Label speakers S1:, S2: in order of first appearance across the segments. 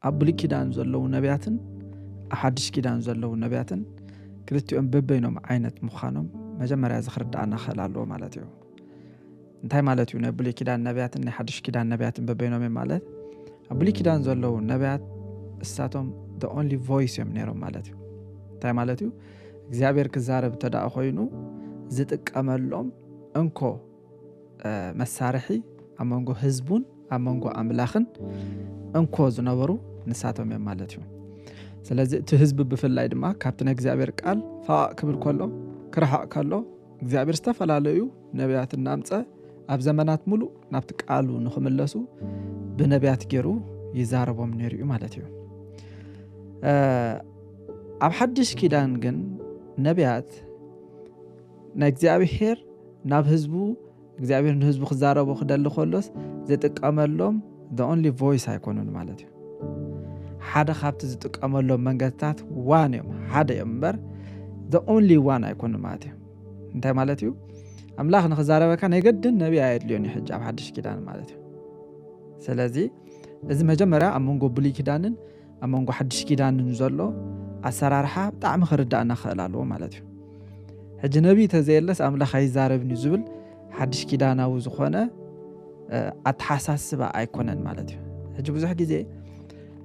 S1: أبلي كيدان زلوا نبياتن أحدش كيدان زلوا نبياتن كلتيهم ببينهم عينة مخانم مجمع زخرد أنا خلالو مالتيو انتهي مالتيو نبلي كيدان نبياتن نحدش كيدان نبياتن ببينهم مالت أبلي كيدان زلوا نبيات الساتهم the only voice يمنيرهم مالتيو انتهي مالتيو እግዚአብሔር كزارب تدا خوينو زتقملهم انكو مسارحي امنغو حزبون امنغو املاخن انكو زنبرو نساتهم مالتيو ስለዚህ እቲ ህዝብ ብፍላይ ድማ ካብተን እግዚአብሔር ቃል ፋቅ ክብል ከሎ ክረሓቅ ከሎ እግዚአብሔር ዝተፈላልዩ ነቢያት እናምፀ ኣብ ዘመናት ሙሉ ናብቲ ቃሉ ንኽምለሱ ብነቢያት ገይሩ ይዛረቦም ነይሩ ማለት እዩ ኣብ ሓድሽ ኪዳን ግን ነቢያት ንእግዚአብሔር ናብ ህዝቡ እግዚአብሔር ንህዝቡ ክዛረቦ ክደሊ ከሎስ ዝጥቀመሎም the only voice ኣይኮኑን ማለት እዩ ሓደ ካብቲ ዝጥቀመሎም መንገድታት ዋን እዮም ሓደ እምበር the only one ኣይኮኑን ማለት እዩ እንታይ ማለት እዩ ኣምላኽ ንኽዛረበካ ነገድን ነቢይ ኣየድልዮን ይሕጅ ኣብ ሓድሽ ኪዳን ማለት እዩ ስለዚ እዚ መጀመርያ ኣብ መንጎ ብሉይ ኪዳንን ኣብ መንጎ ሓድሽ ኪዳንን ዘሎ ኣሰራርሓ ብጣዕሚ ክርዳእና ክእል ኣለዎ ማለት እዩ ሕጂ ነቢይ ተዘየለስ ኣምላኽ ኣይዛረብኒ ዝብል ሓድሽ ኪዳናዊ ዝኾነ ኣተሓሳስባ ኣይኮነን ማለት እዩ ሕጂ ብዙሕ ግዜ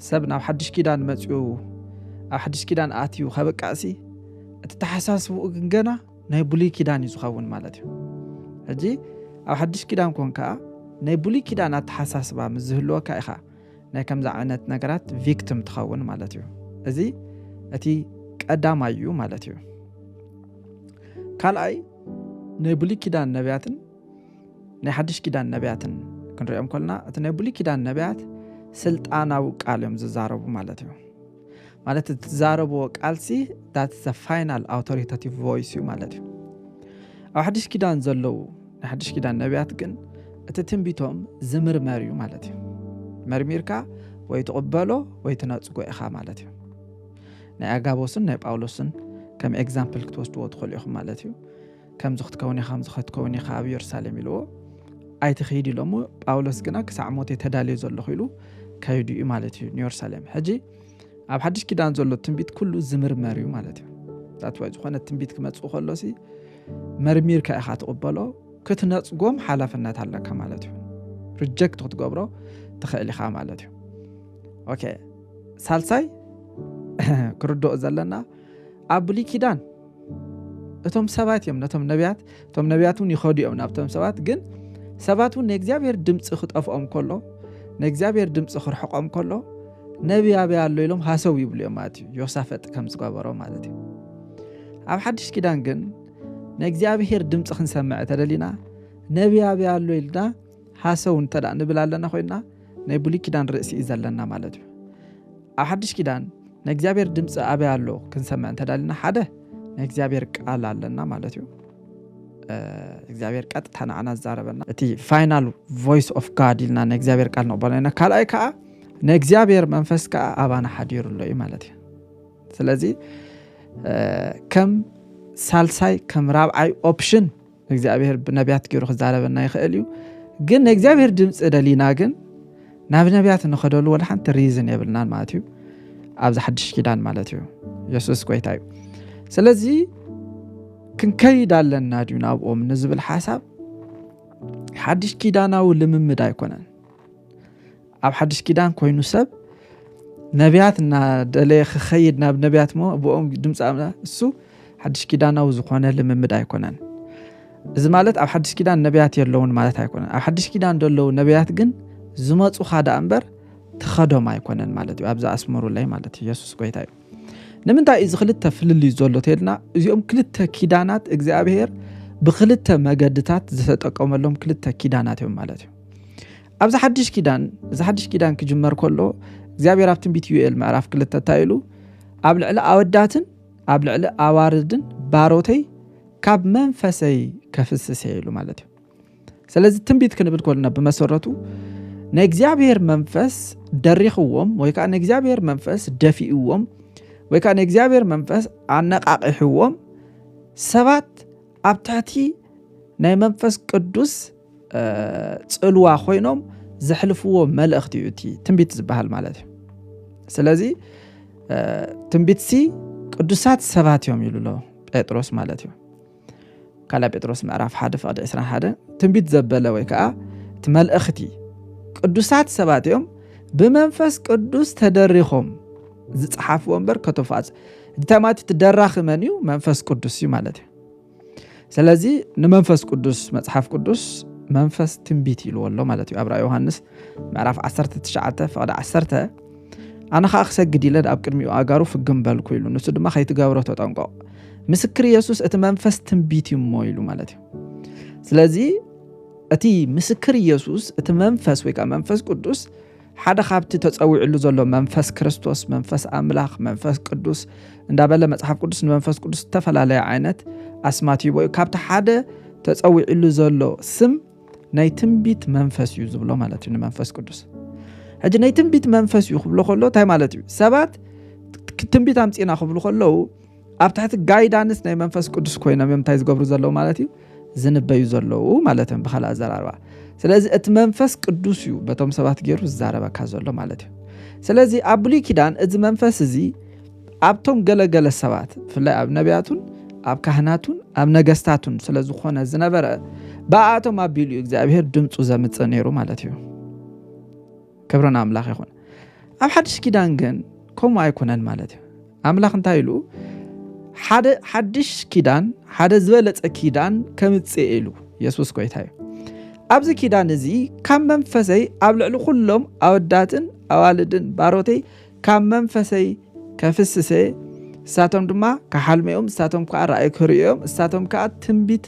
S1: ሰብ ናብ ሓድሽ ኪዳን መፅኡ ኣብ ሓድሽ ኪዳን ኣትዩ ከበቃሲ እቲ ተሓሳስቡ ግን ገና ናይ ብሉይ ኪዳን ይዝኸውን ማለት እዩ ሕጂ ኣብ ሓድሽ ኪዳን ኮንካ ናይ ብሉይ ኪዳን ኣተሓሳስባ ምስ ዝህልወካ ኢኻ ናይ ከምዚ ዓይነት ነገራት ቪክቲም ትኸውን ማለት እዩ እዚ እቲ ቀዳማይ እዩ ማለት እዩ ካልኣይ ናይ ብሉይ ኪዳን ነቢያትን ናይ ሓድሽ ኪዳን ነቢያትን ክንሪኦም ከለና እቲ ናይ ብሉይ ኪዳን ነቢያት ስልጣናዊ ቃል እዮም ዝዛረቡ ማለት እዩ ማለት ዝዛረቡ ቃልሲ that's the final authoritative voice እዩ ማለት እዩ ኣብ ሓድሽ ኪዳን ዘለው ናይ ሓድሽ ኪዳን ነቢያት ግን እቲ ትንቢቶም ዝምርመር እዩ ማለት እዩ መርሚርካ ወይ ትቕበሎ ወይ ትነፅጎ ኢኻ ማለት እዩ ናይ ኣጋቦስን ናይ ጳውሎስን ከም ኤግዛምፕል ክትወስድዎ ትኽእሉ ኢኹም ማለት እዩ ከም ዝኽትከውን ኢኻ ዝኽትከውን ኢኻ ኣብ ኢየሩሳሌም ኢልዎ ኣይትኸይድ ኢሎሞ ጳውሎስ ግና ክሳዕ ሞት ተዳልዩ ዘሎ ኺሉ ካይዱ እዩ ማለት እዩ ኢየሩሳሌም ሕጂ ኣብ ሓድሽ ኪዳን ዘሎ ትንቢት ኩሉ ዝምርመር እዩ ማለት እዩ ዳትዋይ ዝኾነ ትንቢት ክመጽኡ ከሎሲ መርሚርካ ኢኻ ትቕበሎ ክትነጽጎም ሓላፍነት ኣለካ ማለት እዩ ሪጀክት ክትገብሮ ትኽእል ኢኻ ማለት እዩ ኦኬ ሳልሳይ ክርድኦ ዘለና ኣብ ብሉይ ኪዳን እቶም ሰባት እዮም ነቶም ነቢያት እቶም ነቢያቱን ይኸዱ እዮም ናብቶም ሰባት ግን ሰባት እውን ንእግዚአብሔር ድምፂ ክጠፍኦም ከሎ ንእግዚአብሔር ድምፂ ክርሕቆም ከሎ ነቢያት ኣሎ ኢሎም ሃሰው ይብሉ እዮም ማለት እዩ ዮሳፈጥ ከም ዝገበሮ ማለት እዩ ኣብ ሓድሽ ኪዳን ግን ንእግዚአብሔር ድምፂ ክንሰምዕ ተደሊና ነቢያት ኣሎ ኢልና ሃሰው እንተዳ ንብል ኣለና ኮይና ናይ ብሉይ ኪዳን ርእሲ እዩ ዘለና ማለት እዩ ኣብ ሓድሽ ኪዳን ንእግዚአብሔር ድምፂ ኣበይ ኣሎ ክንሰምዕ ተደሊና ሓደ ንእግዚአብሔር ቃል ኣለና ማለት እዩ እግዚአብሔር ቀጥታ ንዓና ዝዛረበና እቲ ፋይናል ቮይስ ኦፍ ጋድ ኢልና ንእግዚአብሔር ቃል ንቕበለና ካልኣይ ከዓ ንእግዚአብሔር መንፈስ ከዓ ኣባና ሓዲሩሎ እዩ ማለት እዩ ስለዚ ከም ሳልሳይ ከም ራብዓይ ኦፕሽን እግዚአብሔር ብነቢያት ገይሩ ክዛረበና ይኽእል እዩ ግን ንእግዚአብሔር ድምፂ ደሊና ግን ናብ ነቢያት ንኸደሉ ወላ ሓንቲ ሪዝን የብልናን ማለት እዩ ኣብዚ ሓድሽ ኪዳን ማለት እዩ ኢየሱስ ጎይታ እዩ ስለዚ ክንከይድ ኣለና ድዩ ናብኦም ንዝብል ሓሳብ ሓድሽ ኪዳናዊ ልምምድ ኣይኮነን ኣብ ሓድሽ ኪዳን ኮይኑ ሰብ ነቢያት እና ደለየ ክኸይድ ናብ ነቢያት ሞ ብኦም ድምፂ እሱ ሓድሽ ኪዳናዊ ዝኾነ ልምምድ ኣይኮነን እዚ ማለት ኣብ ሓድሽ ኪዳን ነቢያት የለውን ማለት ኣይኮነን ኣብ ሓድሽ ኪዳን ደለው ነቢያት ግን ዝመፁ ካዳ እምበር ትኸዶም ኣይኮነን ማለት እዩ ኣብዛ ኣስመሩ ላይ ማለት እዩ ኢየሱስ ጎይታ እዩ ንምንታይ እዚ ክልተ ፍልልይ ዘሎ ተልና እዚኦም ክልተ ኪዳናት እግዚአብሔር ብክልተ መገድታት ዝተጠቀመሎም ክልተ ኪዳናት እዮም ማለት እዩ ኣብዚ ሓድሽ ኪዳን እዚ ሓድሽ ኪዳን ክጅመር ከሎ እግዚአብሔር ኣብ ትንቢት ዩኤል ምዕራፍ 2 ታይሉ ኣብ ልዕሊ ኣወዳትን ኣብ ልዕሊ ኣዋርድን ባሮተይ ካብ መንፈሰይ ከፍስስ ኢሉ ማለት እዩ ስለዚ ትንቢት ክንብል ከለና ብመሰረቱ ንእግዚአብሔር መንፈስ ደሪኽዎም ወይ ከዓ ንእግዚአብሔር መንፈስ ደፊእዎም ወይ ከዓ ንእግዚአብሔር መንፈስ ኣነቃቂሕዎም ሰባት ኣብ ትሕቲ ናይ መንፈስ ቅዱስ ጽልዋ ኮይኖም ዘሕልፍዎ መልእኽቲ እዩ እቲ ትንቢት ዝበሃል ማለት እዩ ስለዚህ ትንቢት ሲ ቅዱሳት ሰባት እዮም ይሉሎ ጴጥሮስ ማለት እዩ ካላ ጴጥሮስ ምዕራፍ 1 ፍቅዲ 21 ትንቢት ዘበለ ወይ ከዓ ትመልእኽቲ ቅዱሳት ሰባት እዮም ብመንፈስ ቅዱስ ተደሪኾም ዝጽሓፍዎ እምበር ከተፋጽ ድታማቲ ትደራኽ መን እዩ መንፈስ ቅዱስ እዩ ማለት እዩ ስለዚ ንመንፈስ ቅዱስ መጽሓፍ ቅዱስ መንፈስ ትንቢት ይልወሎ ማለት እዩ አብራ ዮሐንስ ምዕራፍ 19 ፍቅዲ 10 አነ ኸ ክሰግድ ኢለ ኣብ ቅድሚኡ ኣጋሩ ፍግም በልኩ ኢሉ ንሱ ድማ ከይትገብሮ ተጠንቀቕ ምስክር ኢየሱስ እቲ መንፈስ ትንቢት ይሞ ኢሉ ማለት እዩ ስለዚ እቲ ምስክር ኢየሱስ እቲ መንፈስ ወይ ከዓ መንፈስ ቅዱስ ሓደ ካብቲ ተጸዊዕሉ ዘሎ መንፈስ ክርስቶስ መንፈስ አምላኽ መንፈስ ቅዱስ እንዳበለ መጽሓፍ ቅዱስ ንመንፈስ ቅዱስ ተፈላለየ ዓይነት ኣስማት ይቦ ካብቲ ሓደ ተጸዊዕሉ ዘሎ ስም ናይ ትንቢት መንፈስ እዩ ዝብሎ ማለት እዩ ንመንፈስ ቅዱስ ሕጂ ናይ ትንቢት መንፈስ እዩ ክብሎ ከሎ ታይ ማለት እዩ ሰባት ትንቢት ኣምፂና ክብሉ ከለው ኣብ ታሕቲ ጋይዳንስ ናይ መንፈስ ቅዱስ ኮይኖም እዮም እንታይ ዝገብሩ ዘለው ማለት እዩ ዝንበዩ ዘለው ማለት እዮም ብኻልእ ኣዘራርባ ስለዚ እቲ መንፈስ ቅዱስ እዩ በቶም ሰባት ገይሩ ዝዛረበካ ዘሎ ማለት እዩ ስለዚ ኣብ ብሉይ ኪዳን እዚ መንፈስ እዚ ኣብቶም ገለገለ ሰባት ብፍላይ ኣብ ነቢያቱን ኣብ ካህናቱን ኣብ ነገስታቱን ስለዝኾነ ዝነበረ ብኣቶም ኣቢሉ እግዚአብሔር ድምፁ ዘምጽእ ነይሩ ማለት እዩ ክብረና ኣምላኽ ይኹን ኣብ ሓድሽ ኪዳን ግን ከምኡ ኣይኮነን ማለት እዩ ኣምላኽ እንታይ ኢሉ ሓደ ሓድሽ ኪዳን ሓደ ዝበለጸ ኪዳን ከምጽእ ኢሉ ኢየሱስ ጎይታ እዩ ኣብዚ ኪዳን እዚ ካብ መንፈሰይ ኣብ ልዕሊ ኩሎም ኣወዳትን ኣዋልድን ባሮተይ ካብ መንፈሰይ ከፍስሰ እሳቶም ድማ ካሓልመኦም እሳቶም ከዓ ራእይ ክርእዮም እሳቶም ከዓ ትንቢት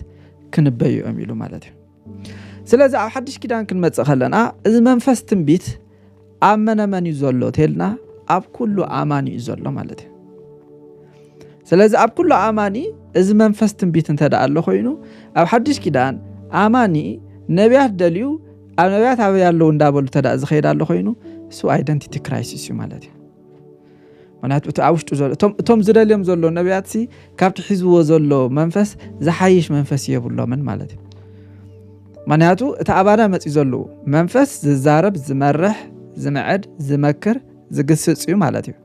S1: ክንበዩኦም ኢሉ ማለት እዩ ስለዚ ኣብ ሓድሽ ኪዳን ክንመጽእ ከለና እዚ መንፈስ ትንቢት ኣብ መነመን እዩ ዘሎ ተልና ኣብ ኩሉ ኣማኒ እዩ ዘሎ ማለት እዩ ስለዚ ኣብ ኩሉ ኣማኒ እዚ መንፈስ ትንቢት እንተዳ ኣሎ ኮይኑ ኣብ ሓድሽ ኪዳን ኣማኒ ነቢያት ደልዩ ኣብ ነቢያት ኣብ ያለው እንዳበሉ ተዳ ዝኸይድ ኣሎ ኮይኑ እሱ አይደንቲቲ ክራይሲስ እዩ ማለት እዩ ምክንያቱ እቲ ኣብ ውሽጡ ዘሎ እቶም ዝደልዮም ዘሎ ነቢያት ሲ ካብቲ ሒዝዎ ዘሎ መንፈስ ዝሓይሽ መንፈስ የብሎምን ማለት እዩ ምክንያቱ እቲ ኣባና መፂ ዘሎ መንፈስ ዝዛረብ ዝመርሕ ዝምዕድ ዝመክር ዝግስጽ እዩ ማለት እዩ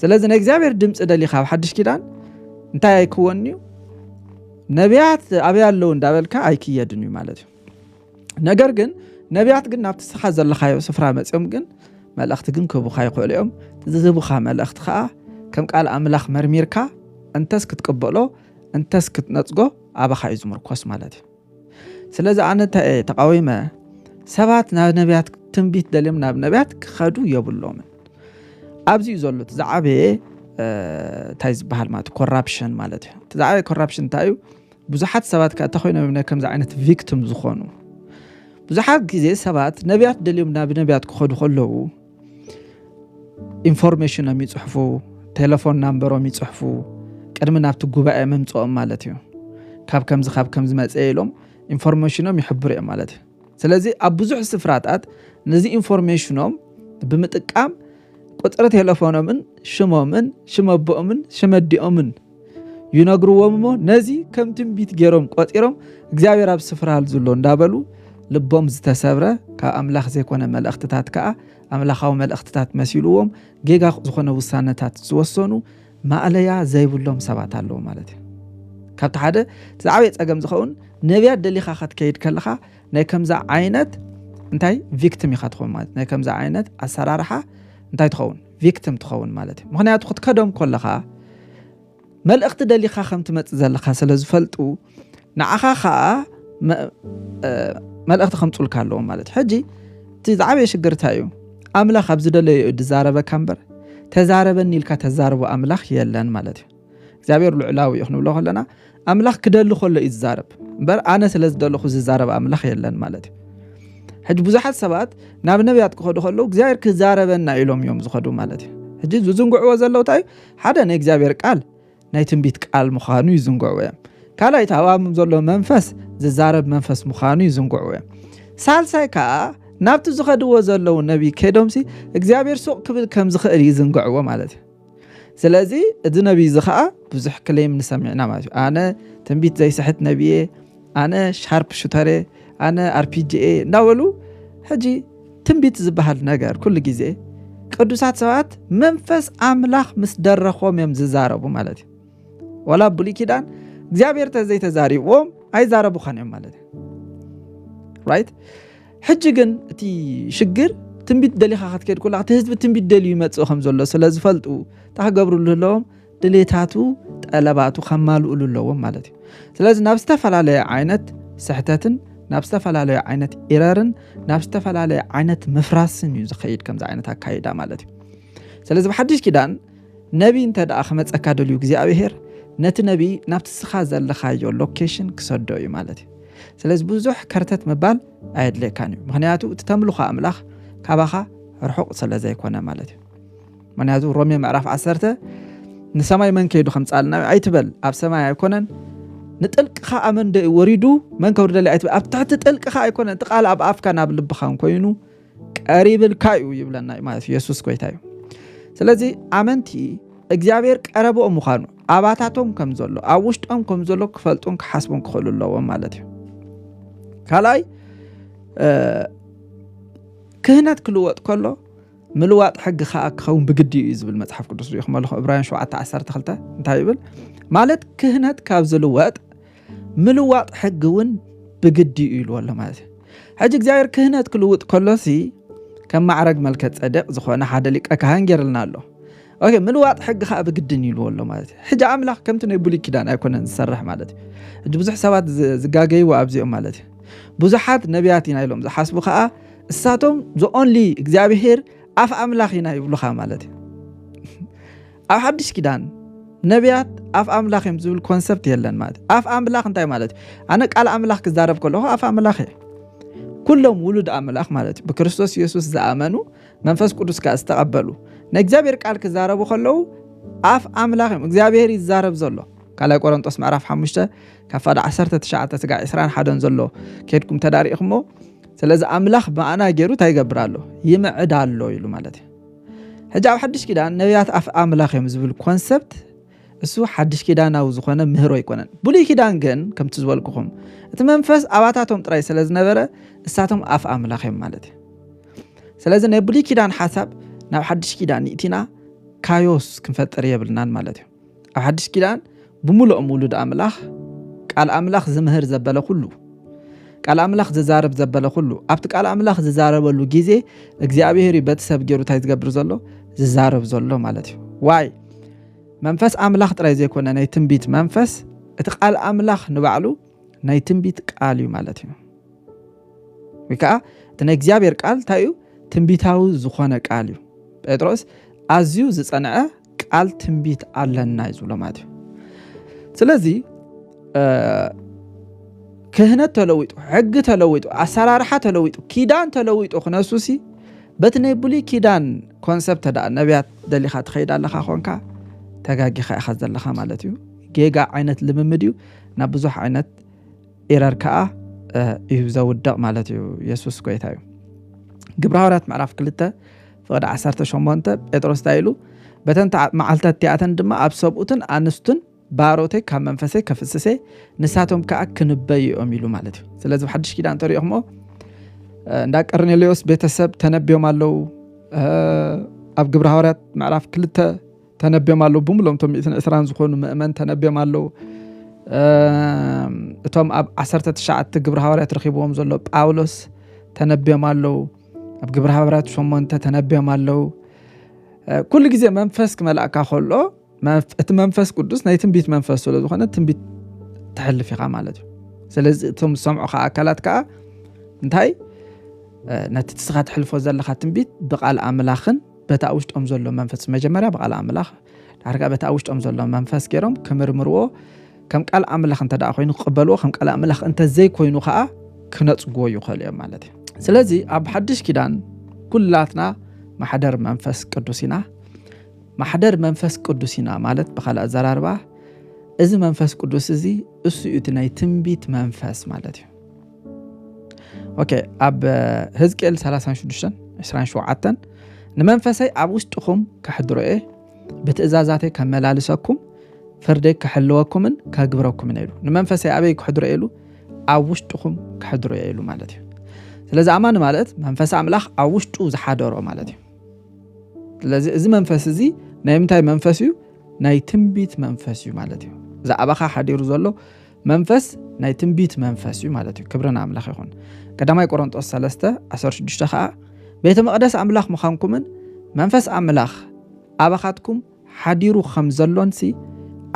S1: ስለዚ ናይ እግዚአብሔር ድምጽ ደሊኻ ኣብ ሓድሽ ኪዳን እንታይ ኣይክወን እዩ ነቢያት ኣብ ያለው እንዳበልካ ኣይክየድን እዩ ማለት እዩ ነገር ግን ነቢያት ግን ናብቲ ስኻ ዘለኻዮ ስፍራ መጽኦም ግን መልእኽቲ ግን ክቡኻ ይኽእሉ እዮም ዝቡኻ መልእኽቲ ከዓ ከም ቃል ኣምላኽ መርሚርካ እንተስ ክትቀበሎ እንተስ ክትነጽጎ ኣባኻ እዩ ዝምርኮስ ማለት እዩ ስለዚ ኣነ ተቃዊመ ሰባት ናብ ነቢያት ትንቢት ደልዮም ናብ ነቢያት ክኸዱ የብሎምን ኣብዚ እዩ ዘሎ ትዛዕበየ እንታይ ዝበሃል ማለት ኮራፕሽን ማለት እዩ ትዛዕበየ ኮራፕሽን እንታይ እዩ ብዙሓት ሰባት ከዓ ተኾይኖም ከምዚ ዓይነት ቪክቲም ዝኾኑ ብዙሓት ግዜ ሰባት ነቢያት ደልዮም ናብ ነቢያት ክኸዱ ከለዉ ኢንፎርሜሽኖም ይጽሕፉ ቴሌፎን ናምበሮም ይጽሕፉ ቅድሚ ናብቲ ጉባኤ መምጽኦም ማለት እዩ ካብ ከምዚ መጽእ ኢሎም ኢንፎርሜሽኖም ይሕብሩ እዮም ማለት እዩ ስለዚ ኣብ ብዙሕ ስፍራታት ነዚ ኢንፎርሜሽኖም ብምጥቃም ቁጥሪ ቴሌፎኖምን ሽሞምን ሽመቦኦምን ሽመዲኦምን ይነግሩዎም እሞ ነዚ ከም ትንቢት ገይሮም ቆጢሮም እግዚአብሔር ኣብ ስፍራ ዘሎ እንዳበሉ ልቦም ዝተሰብረ ካብ ኣምላኽ ዘይኮነ መልእኽትታት ከዓ ኣምላኻዊ መልእኽትታት መሲልዎም ጌጋ ዝኾነ ውሳነታት ዝወሰኑ ማዕለያ ዘይብሎም ሰባት ኣለዉ ማለት እዩ ካብቲ ሓደ ዝዓበየ ፀገም ዝኸውን ነቢያት ደሊኻ ክትከይድ ከለኻ ናይ ከምዛ ዓይነት እንታይ ቪክቲም ኢኻ ትኸውን ማለት ናይ ከምዛ ዓይነት ኣሰራርሓ እንታይ ትኸውን ቪክቲም ትኸውን ማለት እዩ ምክንያቱ ክትከዶም ከለኻ መልእኽቲ ደሊኻ ከም ትመጽእ ዘለኻ ስለ ዝፈልጡ ንዓኻ ከዓ መልእኽቲ ከምጽልካ ኣለዎም ማለት ሕጂ እቲ ዝዓበየ ሽግርታ እዩ ኣምላኽ ኣብ ዝደለዮ ዝዛረበካ እምበር ተዛረበኒ ኢልካ ተዛረቦ ኣምላኽ የለን ማለት እዩ እግዚአብሔር ልዕላዊ እዩ ክንብሎ ከለና ኣምላኽ ክደሊ ከሎ እዩ ዝዛረብ እምበር ኣነ ስለ ዝደለኹ ዝዛረብ ኣምላኽ የለን ማለት እዩ ሕጂ ብዙሓት ሰባት ናብ ነቢያት ክኸዱ ከለዉ እግዚአብሔር ክዛረበና ኢሎም እዮም ዝኸዱ ማለት እዩ ሕጂ ዝዝንጉዕዎ ዘለው እንታይ እዩ ሓደ ናይ እግዚአብሔር ቃል ናይ ትንቢት ቃል ምዃኑ ይዝንጉዕዎ እዮም ካልኣይ ታዋም ዘሎ መንፈስ ዝዛረብ መንፈስ ምዃኑ ይዝንጉዕዎ እዮም ሳልሳይ ከዓ ናብቲ ዝኸድዎ ዘለው ነቢይ ከዶምሲ እግዚአብሔር ሱቕ ክብል ከም ዝኽእል ይዝንጉዕዎ ማለት እዩ ስለዚ እዚ ነቢይ እዚ ከዓ ብዙሕ ክሌም ንሰሚዕና ማለት እዩ ኣነ ትንቢት ዘይስሕት ነቢየ ኣነ ሻርፕ ሹተሬ ኣነ አርፒጂኤ እንዳበሉ ሕጂ ትንቢት ዝበሃል ነገር ኩሉ ግዜ ቅዱሳት ሰባት መንፈስ ኣምላኽ ምስ ደረኾም እዮም ዝዛረቡ ማለት እዩ ወላ ብሉይ ኪዳን እግዚአብሔር ተዘይተዛሪቦም ኣይዛረቡኻን እዮም ማለት እዩ ራይት ሕጂ ግን እቲ ሽግር ትንቢት ደሊኻ ክትከድ ኩላ እቲ ህዝቢ ትንቢት ደልዩ ይመጽእ ከም ዘሎ ስለ ዝፈልጡ ታገብሩሉ ኣለዎም ድሌታቱ ጠለባቱ ከማልኡሉ ኣለዎም ማለት እዩ ስለዚ ናብ ዝተፈላለየ ዓይነት ስሕተትን ናብ ዝተፈላለየ ዓይነት ኤረርን ናብ ዝተፈላለየ ዓይነት ምፍራስን እዩ ዝኸይድ ከምዚ ዓይነት ኣካይዳ ማለት እዩ ስለዚ ብሓድሽ ኪዳን ነቢ እንተደኣ ክመፀካ ደልዩ እግዚኣብሔር ነቲ ነቢ ናብቲ ስኻ ዘለኻዮ ሎኬሽን ክሰዶ እዩ ማለት እዩ ስለዚ ብዙሕ ከርተት ምባል ኣየድልየካን እዩ ምክንያቱ እቲ ተምልኾ ኣምላኽ ካባኻ ርሑቕ ስለ ዘይኮነ ማለት እዩ ምክንያቱ ሮሜ ምዕራፍ 10 ንሰማይ መን ከይዱ ከምፃልና ኣይትበል ኣብ ሰማይ ኣይኮነን ንጥልቅኻ ኣመን ወሪዱ መን ከውርደሊ ኣይትበል ኣብ ታሕቲ ጥልቅኻ ኣይኮነን እቲ ቃል ኣብ ኣፍካ ናብ ልብኻን ኮይኑ ቀሪብልካ እዩ ይብለና ማለት እዩ ኢየሱስ ጎይታ እዩ ስለዚ ኣመንቲ እግዚአብሔር ቀረቦም ምዃኑ ኣባታቶም ከም ዘሎ ኣብ ውሽጦም ከም ዘሎ ክፈልጡን ክሓስቡን ክኽእሉ ኣለዎም ማለት እዩ ካልኣይ ክህነት ክልወጥ ከሎ ምልዋጥ ሕጊ ከዓ ክኸውን ብግዲ እዩ ዝብል መጽሓፍ ቅዱስ ሪኢኹም ኣለኹ ዕብራውያን 7:12 እንታይ ይብል ማለት ክህነት ካብ ዝልወጥ ምልዋጥ ሕጊ እውን ብግዲ እዩ ኢሉ ኣሎ ማለት እዩ ሕጂ እግዚአብሔር ክህነት ክልውጥ ከሎሲ ከም ማዕረግ መልከ ጸደቕ ዝኾነ ሓደ ሊቀ ካህን ገይርልና ኣሎ ኦኬ ምልዋጥ ሕጊ ከዓ ብግድን ኢሉ ኣሎ ማለት እዩ ሕጂ ኣምላኽ ከምቲ ናይ ብሉይ ኪዳን ኣይኮነን ዝሰርሕ ማለት እዩ ሕጂ ብዙሕ ሰባት ዝጋገይዎ ኣብዚኦም ማለት እዩ ብዙሓት ነቢያት ኢና ኢሎም ዝሓስቡ ከዓ እሳቶም ኦንሊ እግዚአብሔር ኣፍ ኣምላኽ ኢና ይብሉኻ ማለት እዩ ኣብ ሓድሽ ኪዳን ነቢያት ኣፍ ኣምላኽ እዮም ዝብል ኮንሰፕት የለን ማለት ኣፍ ኣምላኽ እንታይ ማለት እዩ ኣነ ቃል ኣምላኽ ክዛረብ ከለኹ ኣፍ ኣምላኽ እየ ኩሎም ውሉድ ኣምላኽ ማለት እዩ ብክርስቶስ ኢየሱስ ዝኣመኑ መንፈስ ቅዱስ ከዓ ዝተቐበሉ ንእግዚአብሔር ቃል ክዛረቡ ከለዉ ኣፍ ኣምላኽ እዮም እግዚአብሔር ይዛረብ ዘሎ ካልኣይ ቆሮንጦስ ምዕራፍ 5 ካብ 19-21 ዘሎ ከድኩም ተዳሪእኹሞ ስለዚ ኣምላኽ ማዕና ገይሩ እንታይ ይገብር ኣሎ ይምዕድ ኣሎ ኢሉ ማለት እዩ ሕጂ ኣብ ሓድሽ ኪዳን ነቢያት ኣፍ ኣምላኽ እዮም ዝብል ኮንሰፕት እሱ ሓድሽ ኪዳናዊ ዝኾነ ምህሮ ኣይኮነን ብሉይ ኪዳን ግን ከምቲ ዝበልኩኹም እቲ መንፈስ ኣባታቶም ጥራይ ስለ ዝነበረ እሳቶም ኣፍ ኣምላኽ እዮም ማለት እዩ ስለዚ ናይ ብሉይ ኪዳን ሓሳብ ናብ ሓድሽ ኪዳን ንእቲና ካዮስ ክንፈጥር የብልናን ማለት እዩ ኣብ ሓድሽ ኪዳን ብምሉኦም ውሉድ ኣምላኽ ቃል ኣምላኽ ዝምህር ዘበለ ኩሉ ቃል ኣምላኽ ዝዛረብ ዘበለ ኩሉ ኣብቲ ቃል ኣምላኽ ዝዛረበሉ ግዜ እግዚአብሔር በቲ ሰብ ገይሩ እንታይ ዝገብር ዘሎ ዝዛረብ ዘሎ ማለት እዩ ዋይ መንፈስ ኣምላኽ ጥራይ ዘይኮነ ናይ ትንቢት መንፈስ እቲ ቃል ኣምላኽ ንባዕሉ ናይ ትንቢት ቃል እዩ ማለት እዩ ወይ ከዓ እቲ ናይ እግዚአብሔር ቃል እንታይ እዩ ትንቢታዊ ዝኾነ ቃል እዩ ጴጥሮስ ኣዝዩ ዝጸንዐ ቃል ትንቢት ኣለና እዩ ዝብሎ ማለት እዩ ስለዚ ክህነት ተለዊጡ ሕጊ ተለዊጡ ኣሰራርሓ ተለዊጡ ኪዳን ተለዊጡ ክነሱሲ በቲ ናይ ብሉይ ኪዳን ኮንሰፕት ተዳ ነቢያት ደሊኻ ትኸይድ ኣለኻ ኮንካ ተጋጊኻ ኢኻ ዘለኻ ማለት እዩ ጌጋ ዓይነት ልምምድ እዩ ናብ ብዙሕ ዓይነት ኤረር ከዓ እዩ ዘውድቕ ማለት እዩ ኢየሱስ ጎይታ እዩ ግብረ ሐዋርያት ምዕራፍ 2 ፍቅዲ 18 ጴጥሮስ ታይሉ በተን መዓልታት ቲያተን ድማ ኣብ ሰብኡትን ኣንስቱን ባሮተይ ካብ መንፈሰይ ከፍስሰይ ንሳቶም ከዓ ክንበይኦም ኢሉ ማለት እዩ ስለዚ ብሓድሽ ኪዳን ተሪኢኹሞ እንዳ ቀርኔሌዎስ ቤተሰብ ተነቢዮም ኣለው ኣብ ግብረ ሐዋርያት ምዕራፍ 2 ተነቢዮም ኣለው ብምሎም ቶም 120 ዝኾኑ ምእመን ተነቢዮም ኣለው እቶም ኣብ 19 ግብረ ሐዋርያት ረኺብዎም ዘሎ ጳውሎስ ተነቢዮም ኣለው ኣብ ግብረ ሐዋርያት 8 ተነቢዮም ኣለው ኩሉ ግዜ መንፈስ ክመላእካ ከሎ እቲ መንፈስ ቅዱስ ናይ ትንቢት መንፈስ ስለ ዝኾነ ትንቢት ተሕልፍ ኢኻ ማለት እዩ ስለዚ እቶም ዝሰምዑ ኣካላት ከዓ እንታይ ነቲ ትስኻ ትሕልፎ ዘለኻ ትንቢት ብቃል ኣምላኽን በታ ውሽጦም ዘሎ መንፈስ መጀመርያ ብቃል ኣምላኽ ዳርጋ በታ ውሽጦም ዘሎ መንፈስ ገይሮም ክምርምርዎ ከም ቃል ኣምላኽ እንተ ደኣ ኮይኑ ክቕበልዎ ከም ቃል ኣምላኽ እንተ ዘይኮይኑ ከዓ ክነፅግዎ ይኽእሉ እዮም ማለት እዩ ስለዚ ኣብ ሓድሽ ኪዳን ኩላትና ማሕደር መንፈስ ቅዱስ ኢና ማሕደር መንፈስ ቅዱስ ኢና ማለት ብኻልእ ኣዘራርባ እዚ መንፈስ ቅዱስ እዚ እሱ እዩ እቲ ናይ ትንቢት መንፈስ ማለት እዩ ኦኬ ኣብ ሕዝቅኤል 36:27 ንመንፈሰይ ኣብ ውሽጥኹም ከሕድሮ እየ ብትእዛዛተይ ከመላልሰኩም ፍርደይ ከሕልወኩምን ከግብረኩምን ኢሉ ንመንፈሰይ ኣበይ ከሕድሮ ኢሉ ኣብ ውሽጥኹም ከሕድሮ እየ ኢሉ ማለት እዩ ስለዚ ኣማን ማለት መንፈስ ኣምላኽ ኣብ ውሽጡ ዝሓደሮ ማለት እዩ ስለዚህ እዚ መንፈስ እዚ ናይ ምንታይ መንፈስ እዩ ናይ ትንቢት መንፈስ እዩ ማለት እዩ ዛዕባኻ ሓዲሩ ዘሎ መንፈስ ናይ ትንቢት መንፈስ እዩ ማለት እዩ ክብርና ኣምላኽ ይኹን ቀዳማይ ቆሮንጦስ 3:16 ከዓ ቤተ መቅደስ ኣምላኽ ምዃንኩምን መንፈስ ኣምላኽ ኣባኻትኩም ሓዲሩ ከም ዘሎንሲ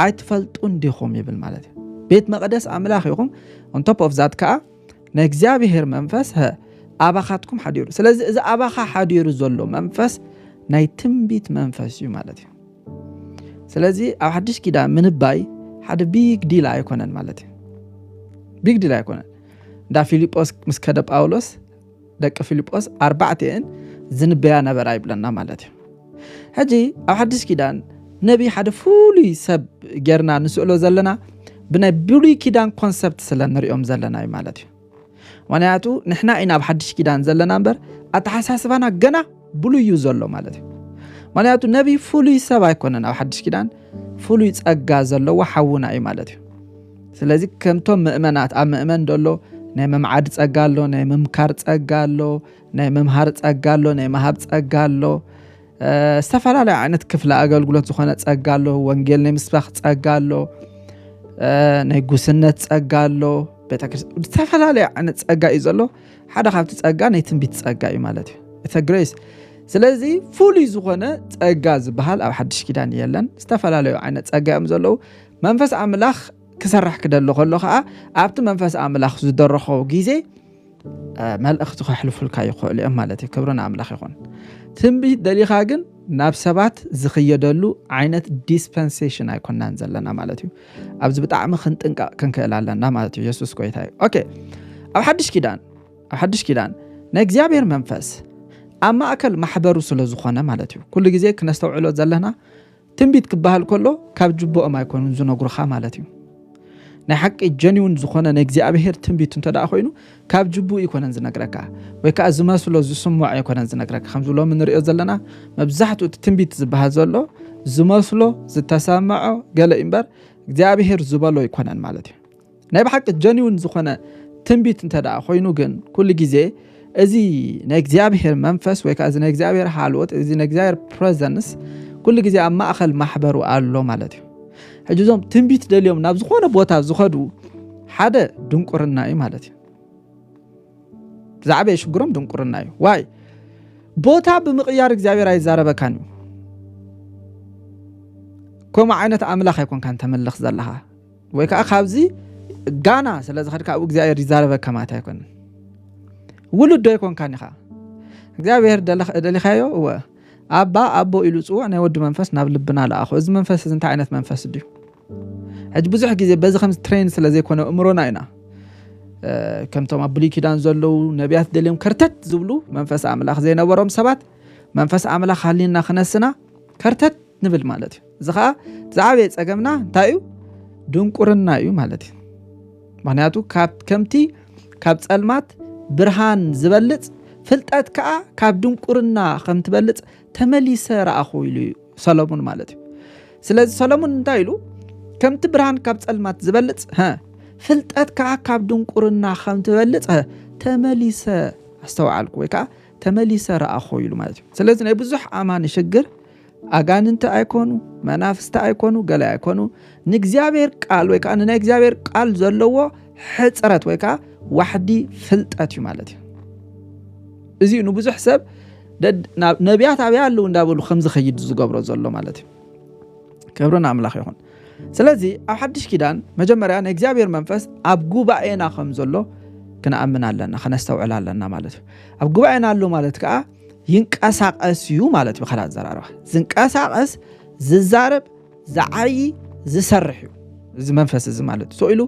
S1: ኣይትፈልጡን ዲኹም ይብል ማለት እዩ ቤት መቅደስ ኣምላኽ ይኹም on top of that ከዓ ናይ እግዚአብሔር መንፈስ ኣባኻትኩም ሓዲሩ ስለዚህ እዚ ኣባኻ ሓዲሩ ዘሎ መንፈስ ናይ ትንቢት መንፈስ እዩ ማለት እዩ ስለዚህ ኣብ ሓድሽ ኪዳን ምንባይ ሓደ ቢግ ዲል ኣይኮነን ማለት እዩ ቢግ ዲል ኣይኮነን ዳ ፊልጶስ ምስ ከደ ጳውሎስ ደቂ ፊልጶስ 4 ዝንበያ ነበር ኣይብለና ማለት እዩ ሕጂ ኣብ ሓድሽ ኪዳን ነቢ ሓደ ፍሉይ ሰብ ጌርና ንስእሎ ዘለና ብናይ ብሉይ ኪዳን ኮንሰፕት ስለ ንሪኦም ዘለና እዩ ማለት እዩ ምክንያቱ ንሕና ኢና ኣብ ሓድሽ ኪዳን ዘለና እምበር ኣተሓሳስባና ገና ብሉይ እዩ ዘሎ ማለት እዩ ምክንያቱ ነቢ ፍሉይ ሰብ ኣይኮነን ኣብ ሓድሽ ኪዳን ፍሉይ ፀጋ ዘለዎ ሓውና እዩ ማለት እዩ ስለዚ ከምቶም ምእመናት ኣብ ምእመን ደሎ ናይ መምዓድ ፀጋ ኣሎ ናይ ምምካር ፀጋ ኣሎ ናይ መምሃር ፀጋ ኣሎ ናይ መሃብ ፀጋ ኣሎ ዝተፈላለዩ ዓይነት ክፍለ ኣገልግሎት ዝኾነ ፀጋ ኣሎ ወንጌል ናይ ምስባኽ ፀጋ ኣሎ ናይ ጉስነት ፀጋ ኣሎ ቤተክርስቲያን ዝተፈላለዩ ዓይነት ፀጋ እዩ ዘሎ ሓደ ካብቲ ፀጋ ናይ ትንቢት ፀጋ እዩ ማለት እዩ it's a grace ስለዚ ፍሉይ ዝኾነ ፀጋ ዝበሃል ኣብ ሓድሽ ኪዳን የለን ዝተፈላለዩ ዓይነት ፀጋ እዮም ዘለው መንፈስ ኣምላኽ ክሰርሕ ክደሎ ከሎ ከዓ ኣብቲ መንፈስ ኣምላኽ ዝደረኾ ግዜ መልእኽቲ ክሕልፉልካ ይኽእሉ እዮም ማለት እዩ ክብርና ኣምላኽ ይኹን ትንቢት ደሊኻ ግን ናብ ሰባት ዝኽየደሉ ዓይነት ዲስፐንሴሽን ኣይኮናን ዘለና ማለት እዩ ኣብዚ ብጣዕሚ ክንጥንቀቕ ክንክእል ኣለና ማለት እዩ ኢየሱስ ጎይታ እዩ ኦኬ ኣብ ሓድሽ ኪዳን ናይ እግዚአብሔር መንፈስ ኣብ ማእከል ማሕበሩ ስለ ዝኾነ ማለት እዩ ኩሉ ግዜ ክነስተውዕሎ ዘለና ትንቢት ክበሃል ከሎ ካብ ጅቦኦም ኣይኮኑን ዝነግሩኻ ማለት እዩ ናይ ሓቂ ጀኒውን ዝኾነ ናይ እግዚአብሔር ትንቢት እንተደኣ ኮይኑ ካብ ጅቡ ይኮነን ዝነግረካ ወይ ከዓ ዝመስሎ ዝስምዖ ይኮነን ዝነግረካ ከም ዝብሎም ንሪኦ ዘለና መብዛሕትኡ ትንቢት ዝበሃል ዘሎ ዝመስሎ ዝተሰምዖ ገለ እምበር እግዚአብሔር ዝበሎ ይኮነን ማለት እዩ ናይ ብሓቂ ጀኒውን ዝኾነ ትንቢት እንተደኣ ኮይኑ ግን ኩሉ ግዜ እዚ ናይ እግዚአብሔር መንፈስ ወይ ከዓ እዚ ናይ እግዚአብሔር ሓልወት እዚ ናይ እግዚአብሔር ፕሬዘንስ ኩሉ ግዜ ኣብ ማእከል ማሕበሩ ኣሎ ማለት እዩ ሕጂዞም ትንቢት ደልዮም ናብ ዝኾነ ቦታ ዝኸዱ ሓደ ድንቁርና እዩ ማለት እዩ ብዛዕባ ሽግሮም ድንቁርና እዩ ዋይ ቦታ ብምቕያር እግዚአብሔር ኣይዛረበካን እዩ ከምኡ ዓይነት ኣምላኽ ኣይኮንካን ተመልኽ ዘለኻ ወይ ከዓ ካብዚ ጋና ስለዚ ኸድካ ኣብ እግዚአብሔር ይዛረበካ ማለት ኣይኮነን ውሉድ ዶ ይኮንካን ኢኻ እግዚአብሔር ደሊኻዮ ኣባ ኣቦ ኢሉ ፅዋዕ ናይ ወዲ መንፈስ ናብ ልብና ለኣኹ እዚ መንፈስ እዚ እንታይ ዓይነት መንፈስ ድዩ ሕጂ ብዙሕ ግዜ በዚ ከምዚ ትሬን ስለ ዘይኮነ እምሮና ኢና ከምቶም ኣብ ብሉይ ኪዳን ዘለው ነቢያት ደልዮም ከርተት ዝብሉ መንፈስ ኣምላኽ ዘይነበሮም ሰባት መንፈስ ኣምላኽ ሃሊና ክነስና ከርተት ንብል ማለት እዩ እዚ ከዓ ዝዓበየ ፀገምና እንታይ እዩ ድንቁርና እዩ ማለት እዩ ምክንያቱ ከምቲ ካብ ፀልማት ብርሃን ዝበልፅ ፍልጠት ከዓ ካብ ድንቁርና ከም ትበልፅ ተመሊሰ ረኣኹ ኢሉ ሰሎሞን ማለት እዩ ስለዚ ሰሎሞን እንታይ ኢሉ ከምቲ ብርሃን ካብ ፀልማት ዝበልፅ ፍልጠት ከዓ ካብ ድንቁርና ከም ትበልፅ ተመሊሰ ኣስተውዓልኩ ወይ ከዓ ተመሊሰ ረኣኹ ኢሉ ማለት እዩ ስለዚ ናይ ብዙሕ ኣማን ሽግር ኣጋንንቲ ኣይኮኑ መናፍስቲ ኣይኮኑ ገለ ኣይኮኑ ንእግዚአብሔር ቃል ወይ ከዓ ንናይ እግዚአብሔር ቃል ዘለዎ ሕፅረት ወይ ከዓ ዋሕዲ ፍልጠት እዩ ማለት እዩ እዚ ንብዙሕ ሰብ ነቢያት ኣብያ ኣለዉ እንዳበሉ ከምዚ ኸይድ ዝገብሮ ዘሎ ማለት እዩ ክብርና ኣምላኽ ይኹን ስለዚ ኣብ ሓድሽ ኪዳን መጀመርያ ናይ እግዚአብሔር መንፈስ ኣብ ጉባኤና ከም ዘሎ ክንኣምን ኣለና ክነስተውዕል ኣለና ማለት እዩ ኣብ ጉባኤና ኣሎ ማለት ከዓ ይንቀሳቀስ እዩ ማለት እዩ ብካልእ ኣዘራርባ ዝንቀሳቀስ ዝዛረብ ዝዓይ ዝሰርሕ እዩ እዚ መንፈስ እዚ ማለት እዩ ኢሉ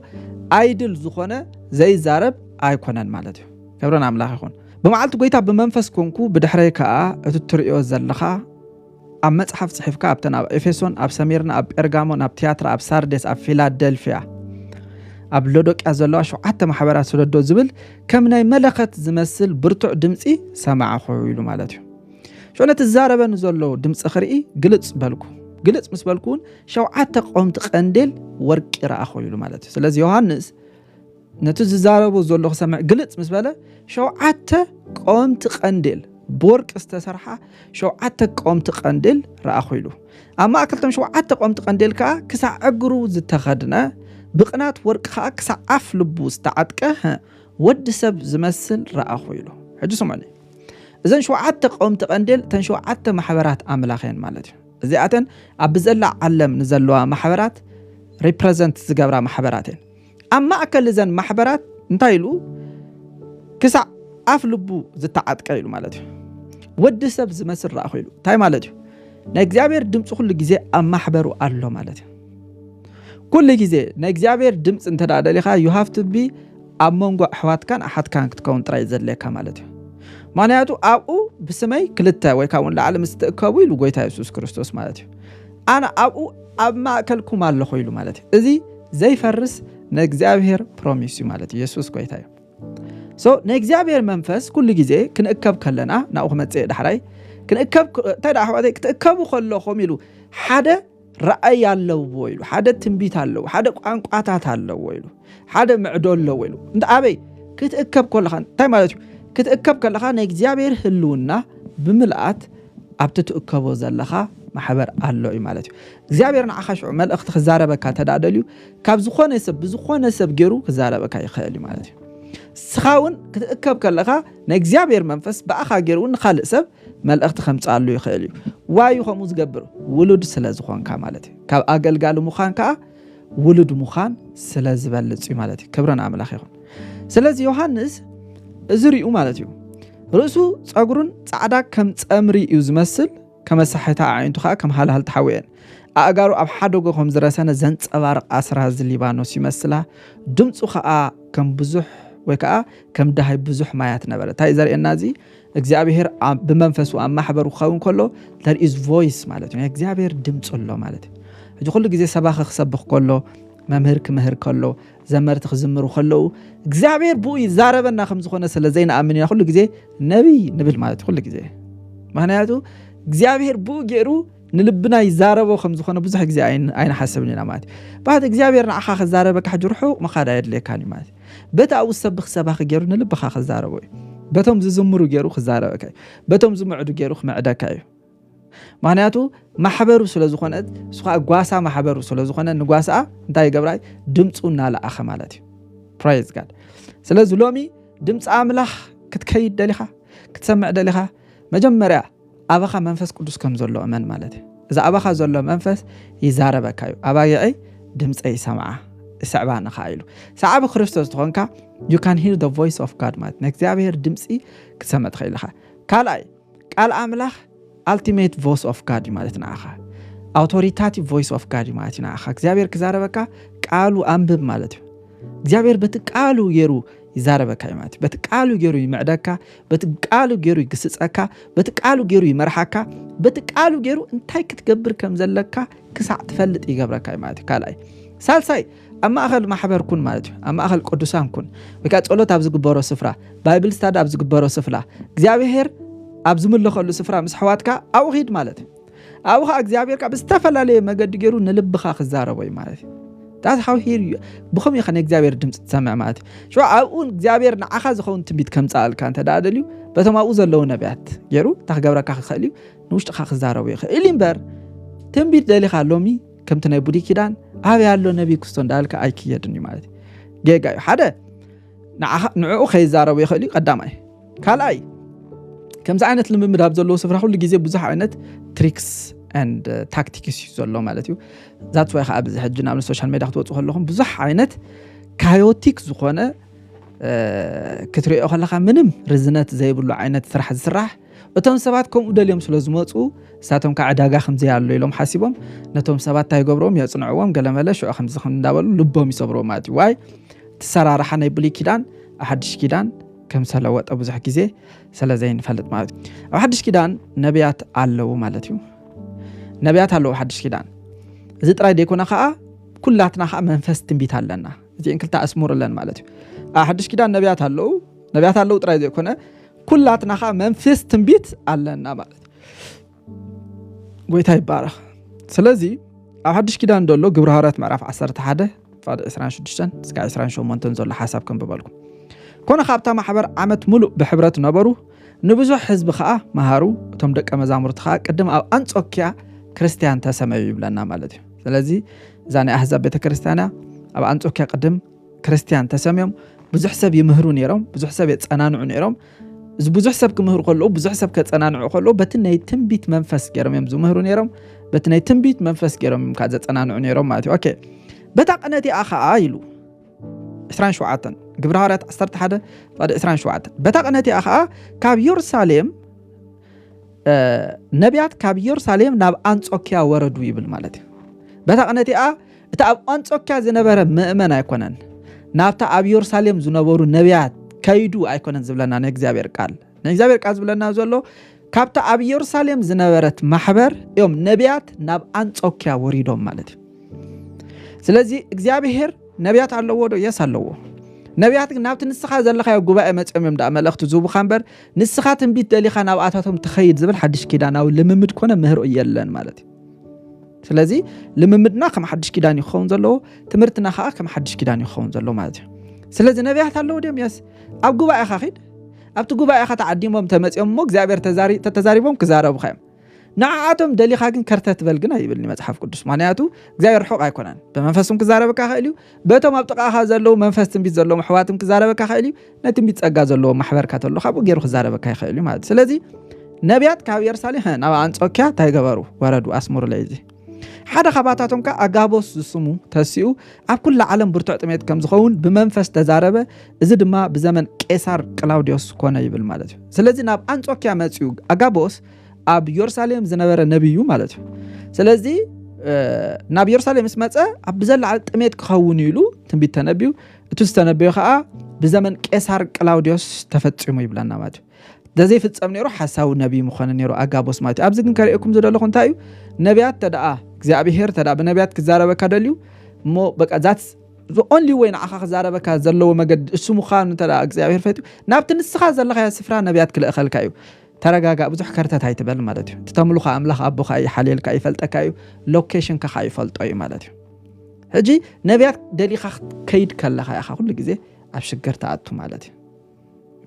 S1: ኣይድል ዝኾነ ዘይዛረብ ኣይኮነን ማለት እዩ ክብርና ኣምላኽ ይኹን بمعلت قويتا بمنفس كونكو بدحري كا اتتريو زلخا اب مصحف صحيفكا ابتن اب افيسون اب سميرنا اب ارغامون اب تياتر اب ساردس اب فيلادلفيا اب لودوك ازلوا شو حتى محبرات سودو زبل كم ناي ملكت زمسل برتع دمصي سمع خويلو مالتي شو نت الزاربن زلو دمص خري غلص بالكو غلص مس بالكون شو حتى قومت قندل ورق را خويلو مالتي سلاذ يوحنس نتو زاربو زلو سمع غلص مس باله شو حتى قومت قندل بورك استسرحة شوعت قومت قندل رأخيلو أما أكلتم شوعت قومت قندل كا كسع أجرو زتخدنا بقنات ورك خا كسع عف لبوس تعتك ود سب زمسل رأخيلو حجو سمعني إذن شوعت قومت قندل تنشوعت محبرات أملاخين مالتي زياتن أبزلع علم نزلوا محبرات represent زجبرا محبراتين أما أكل زن محبرات انتايلو كسع عف لبو زتعتك إلو مالتي ود سب زمسل رأخيلو تاي مالتي نجزابير دمص كل جزء أما حبرو الله مالتي كل جزء نجزابير دمص أنت دادليخا you have to be أمونغو أحوات كان أحد كان تكون ترايزل لك مالتي معناته أبو بسمي كلتا ويكون العالم استقبل وجويتا يسوع كريستوس مالتي أنا أبو أما أكلكم الله خيلو مالتي إذي زي فرس نجزابير promise مالتي يسوع كويتا نجزابير منفس كل جزء كنأكب كلنا نأخذ متزيد حراي كنأكب تايدا حوادي كتأكبوا خلوا خميلو حدا رأي الله ويلو حدا تنبيت الله حدا قانقاتات الله ويلو حدا معدول الله ويلو انت أبي كتأكب كل خان تاي مالتي كتأكب كل خان نجزابير هلونا بملأت أبتتأكبوا زلخا محبر الله مالتي زابير نعخش عمل أخت خزاربك تدادليو كاب زخون سب جرو خزاربك يخالي مالتي سخاون كتأكب كلها نجزابير منفس بأخا جرون خالق سب ملأخت خمس قالوا يخالي وايو خموز جبر ولد سلازخوان كمالتي كاب أقل قالوا مخان كا ولد مخان سلاز بلد مالتي كبرنا عمل أخيهم سلاز يوحنس زريو مالتيو رأسو صقرون صعدا كم تأمري يزمسل كما صحتا عينتو خا كم حال تحوين أقارو أب حدوغو خم زرسانة زنت أبارق أسرها زليبانو سيمسلها دمتو خا كم بزح وكا كم دهي بزح مايات نبرة تاي زري النازي እግዚአብሔር በመንፈሱ አማህበሩ ኻውን ኮሎ there is voice ማለት ነው እግዚአብሔር ድምጽ ሎ ማለት እጂ ሁሉ ጊዜ ሰባኺ ክሰብኽ ኮሎ መምህር ክምህር ኮሎ ዘመርት ክዝምሩ ኮሎ እግዚአብሔር ቡ ይዛረበና ከም ዝኾነ ስለ ዘይና አምንና ሁሉ ጊዜ ነብይ ንብል ማለት ሁሉ ጊዜ ማህናያቱ እግዚአብሔር ቡ ገሩ ንልብና ይዛረቦ ከም ዝኾነ ብዙሕ ጊዜ አይና ሐሰብና ማለት ባድ እግዚአብሔር ንዓኻ ክዛረበካ ሕጅርሑ መኻዳ የድለካኒ ማለት በታው ሰብኽ ሰባኺ ገሩ ንልብኻ ክዛረቦ بتوم زمرو جيرو خزاربك بتوم زمعدو جيرو خمعدك معناته محبرو سلا زخونت سخا غواسا محبرو سلا زخونت نغواسا انتاي غبراي دمصونا لا اخ مالتي برايز جاد سلا زلومي دمص املاح كتكيد دليخا كتسمع دليخا مجمريا ابخا منفس قدوس كم زلو امن مالتي اذا ابخا زلو منفس يزاربك ابايا اي دمص اي سمعه سعبان خايلو سعب كريستوس تخونكا you can hear the voice of God ማለት እግዚአብሔር ድምጽ ክሰማዕ ትኽእልኻ ካልኣይ ቃል ኣምላኽ ultimate voice of God ማለት ናኻ authoritative voice of God ማለት ናኻ እግዚአብሔር ክዛረበካ ቃሉ አንብብ ማለት እዩ እግዚአብሔር በትቃሉ ገሩ ይዛረበካ ማለት በትቃሉ ገሩ ይመዕደካ በትቃሉ ገሩ ይግስጸካ በትቃሉ ገሩ ይመርሐካ በትቃሉ ገሩ እንታይ ክትገብር ከም ዘለካ ክሳዕ ትፈልጥ ይገብረካ ማለት ካልኣይ ሳልሳይ أما أخل محبر كون مالتي أما أخل قدوسان كون وكات قلت أبز جبارو سفرة بايبل ستاد أبز جبارو سفرة እግዚአብሔር أبز ملو خلو سفرة مسحواتك أو غيد مالتي أو خا እግዚአብሔር كبستفل عليه ما قد جيرو نلب خا خزارة وي مالتي that's how here بخم يخن እግዚአብሔር ድምጽ تسمع مالتي شو أقول እግዚአብሔር نأخذ خون تبيت كم سأل كان تدادليو بتما أوزل لو نبيات جيرو تخجبرك خاليو نوش تخا خزارة وي إلين بر تنبيت دلي خالومي كم تنبودي كدان أبي على النبي كستون دالك أي كي يدني مالتي جاي حدا نعو خيزارة ويخلي قدامي كالاي كم زعانة لما مداب زلوا سفرة كل جزء بزح عينت تريكس and tactics زلوا مالتيو ذات واي خاب زحجنا من السوشيال ميديا خطوات وخلهم بزح عينت كايوتيك زخونة كتري أخلها منهم رزنات زي بلو عينت سرح أتوم سبات كم ودليم سلزماتو ساتهم كعداجة خمسة على لهم حاسبهم نتوم سبات تاي قبرهم يصنعوهم قال ملا شو خمسة دابلو لبهم يصبروا ماتي واي تسرع رحنا يبلي كيدان أحدش كيدان كم سلوات أبو زح كذا سلزين فلت ماتي أحدش كيدان نبيات علو مالتيو نبيات علو أحدش كيدان زيت راي ديكونا خاء كلاتنا خاء منفس تنبيت لنا زي إن كلتا أسمور لنا مالتيو أحدش كيدان نبيات علو تراي ديكونا كلاتنا خا منفس تنبيت علنا ማለት ጎይታ ይባረክ ስለዚህ ኣብ ሓድሽ ኪዳን ደሎ ግብረ ሐዋርያት ምዕራፍ 11 ፋድ 26 እስከ 28 ዘሎ ሓሳብ ከም በልኩም ኮነ ካብታ ማሕበር ዓመት ሙሉ ብሕብረት ነበሩ ንብዙሕ ህዝቢ ከዓ መሃሩ እቶም ደቀ መዛሙርት ከዓ ቅድም ኣብ አንጾኪያ ክርስቲያን ተሰመዩ ይብለና ማለት እዩ ስለዚ እዛ ናይ ኣሕዛብ ቤተክርስትያና ኣብ አንጾኪያ ቅድም ክርስቲያን ተሰምዮም ብዙሕ ሰብ ይምህሩ ነይሮም ብዙሕ ሰብ የጸናንዑ ነይሮም ብዙሕ ሰብ ክምህሩ ከለዉ ብዙሕ ሰብ ከጸናንዑ ከለዉ በቲ ናይ ትንቢት መንፈስ ገይሮም እዮም ዝምህሩ ነይሮም በቲ ናይ ትንቢት መንፈስ ገይሮም ከዓ ዘጸናንዑ ነይሮም ማለት እዩ ኦኬ በታ ቀነቲ ከዓ ኢሉ 27 ግብረ ሐዋርያት 11 27 በታ ቀነቲ ከዓ ካብ ኢየሩሳሌም ነቢያት ካብ ኢየሩሳሌም ናብ አንጾኪያ ወረዱ ይብል ማለት እዩ በታ ቀነቲ እታ ኣብ አንጾኪያ ዝነበረ ምእመን ኣይኮነን ናብታ ኣብ ኢየሩሳሌም ዝነበሩ ነቢያት ከይዱ ኣይኮነን ዝብለና ናይ እግዚአብሔር ቃል ዝብለና ዘሎ ካብታ ኣብ ኢየሩሳሌም ዝነበረት ማሕበር እዮም ነቢያት ናብ አንጾኪያ ወሪዶም ማለት እዩ ስለዚ እግዚአብሔር ነቢያት ኣለዎ ዶ የስ ኣለዎ ነቢያት ግን ናብቲ ንስኻ ዘለኻዮ ጉባኤ መጽኦም እዮም ዳ መልእኽቲ ዝቡኻ እምበር ንስኻ ትንቢት ደሊኻ ናብ ኣታቶም ትኸይድ ዝብል ሓድሽ ኪዳናዊ ልምምድ ኮነ ምህርኦ የለን ማለት እዩ ስለዚ ልምምድና ከም ሓድሽ ኪዳን ይኸውን ዘለዎ ትምህርትና ከዓ ከም ሓድሽ ኪዳን ይኸውን ዘለዎ ማለት እዩ ስለዚ ነቢያት ኣለዎ ድዮም የስ ኣብ ጉባኤ ኸይድ ኣብቲ ጉባኤ ተዓዲሞም ተመጽኦም ሞ እግዚአብሔር ተዛሪቦም ክዛረቡኻ እዮም ንዓዓቶም ደሊኻ ግን ከርተት በል ግን ይብልኒ መጽሐፍ ቅዱስ ማንያቱ እግዚአብሔር ሕቅ ኣይኮነን በመንፈስም ክዛረበካ ኸእል እዩ በቶም ኣብ ጥቃኻ ዘለው መንፈስ ትንቢት ዘለው ኣሕዋትም ክዛረበካ ኸእል እዩ ነትንቢት ጸጋ ዘለው ማሕበርካ ተሎ ካብኡ ገይሩ ክዛረበካ ይኽእል እዩ ማለት ስለዚ ነቢያት ካብ ኢየሩሳሌም ናብ አንጾኪያ ታይገበሩ ወረዱ ኣስሙሩ ለይዚ ሓደ ከባታቶም ካ አጋቦስ ዝስሙ ተሲኡ ኣብ ኩሉ ዓለም ብርቱዕ ጥሜት ከም ዝኸውን ብመንፈስ ተዛረበ እዚ ድማ ብዘመን ቄሳር ቅላውዲዮስ ኮነ ይብል ማለት እዩ ስለዚ ናብ አንጾኪያ መጽኡ አጋቦስ ኣብ ኢየሩሳሌም ዝነበረ ነብዩ ማለት እዩ ስለዚ ናብ ኢየሩሳሌም ስመጸ ኣብ ዘለዓል ጥሜት ክኸውን ኢሉ ትንቢት ተነብዩ እቲ ዝተነብዩ ከዓ ብዘመን ቄሳር ቅላውዲዮስ ተፈጽሙ ይብለና ማለት እዩ ደዘይ ፍጸም ነይሩ ሓሳቡ ነብይ ምኾነ ነይሩ አጋቦስ ማለት እዩ ኣብዚ ግን ከሪእኩም ዝደለኹ እንታይ እዩ ነቢያት ተደኣ እግዚአብሔር ተደኣ ብነቢያት ክዛረበካ ደልዩ እሞ በቃ ዛትስ the only way ንዓኻ ክዛረበካ ዘለዎ መገድ እሱ ምዃኑ ተደኣ እግዚአብሔር ፈትዩ ናብቲ ንስኻ ዘለኻዮ ስፍራ ነቢያት ክልእኸልካ እዩ ተረጋጋ ብዙሕ ከርተት ኣይትበል ማለት እዩ ተተምሉኻ ኣምላኽ ኣቦኻ ይሓልየልካ ይፈልጠካ እዩ ሎኬሽን ከኻ ይፈልጦ እዩ ማለት እዩ ሕጂ ነቢያት ደሊኻ ከይድ ከለኻ ኢኻ ኩሉ ግዜ ኣብ ሽግር ተኣቱ ማለት እዩ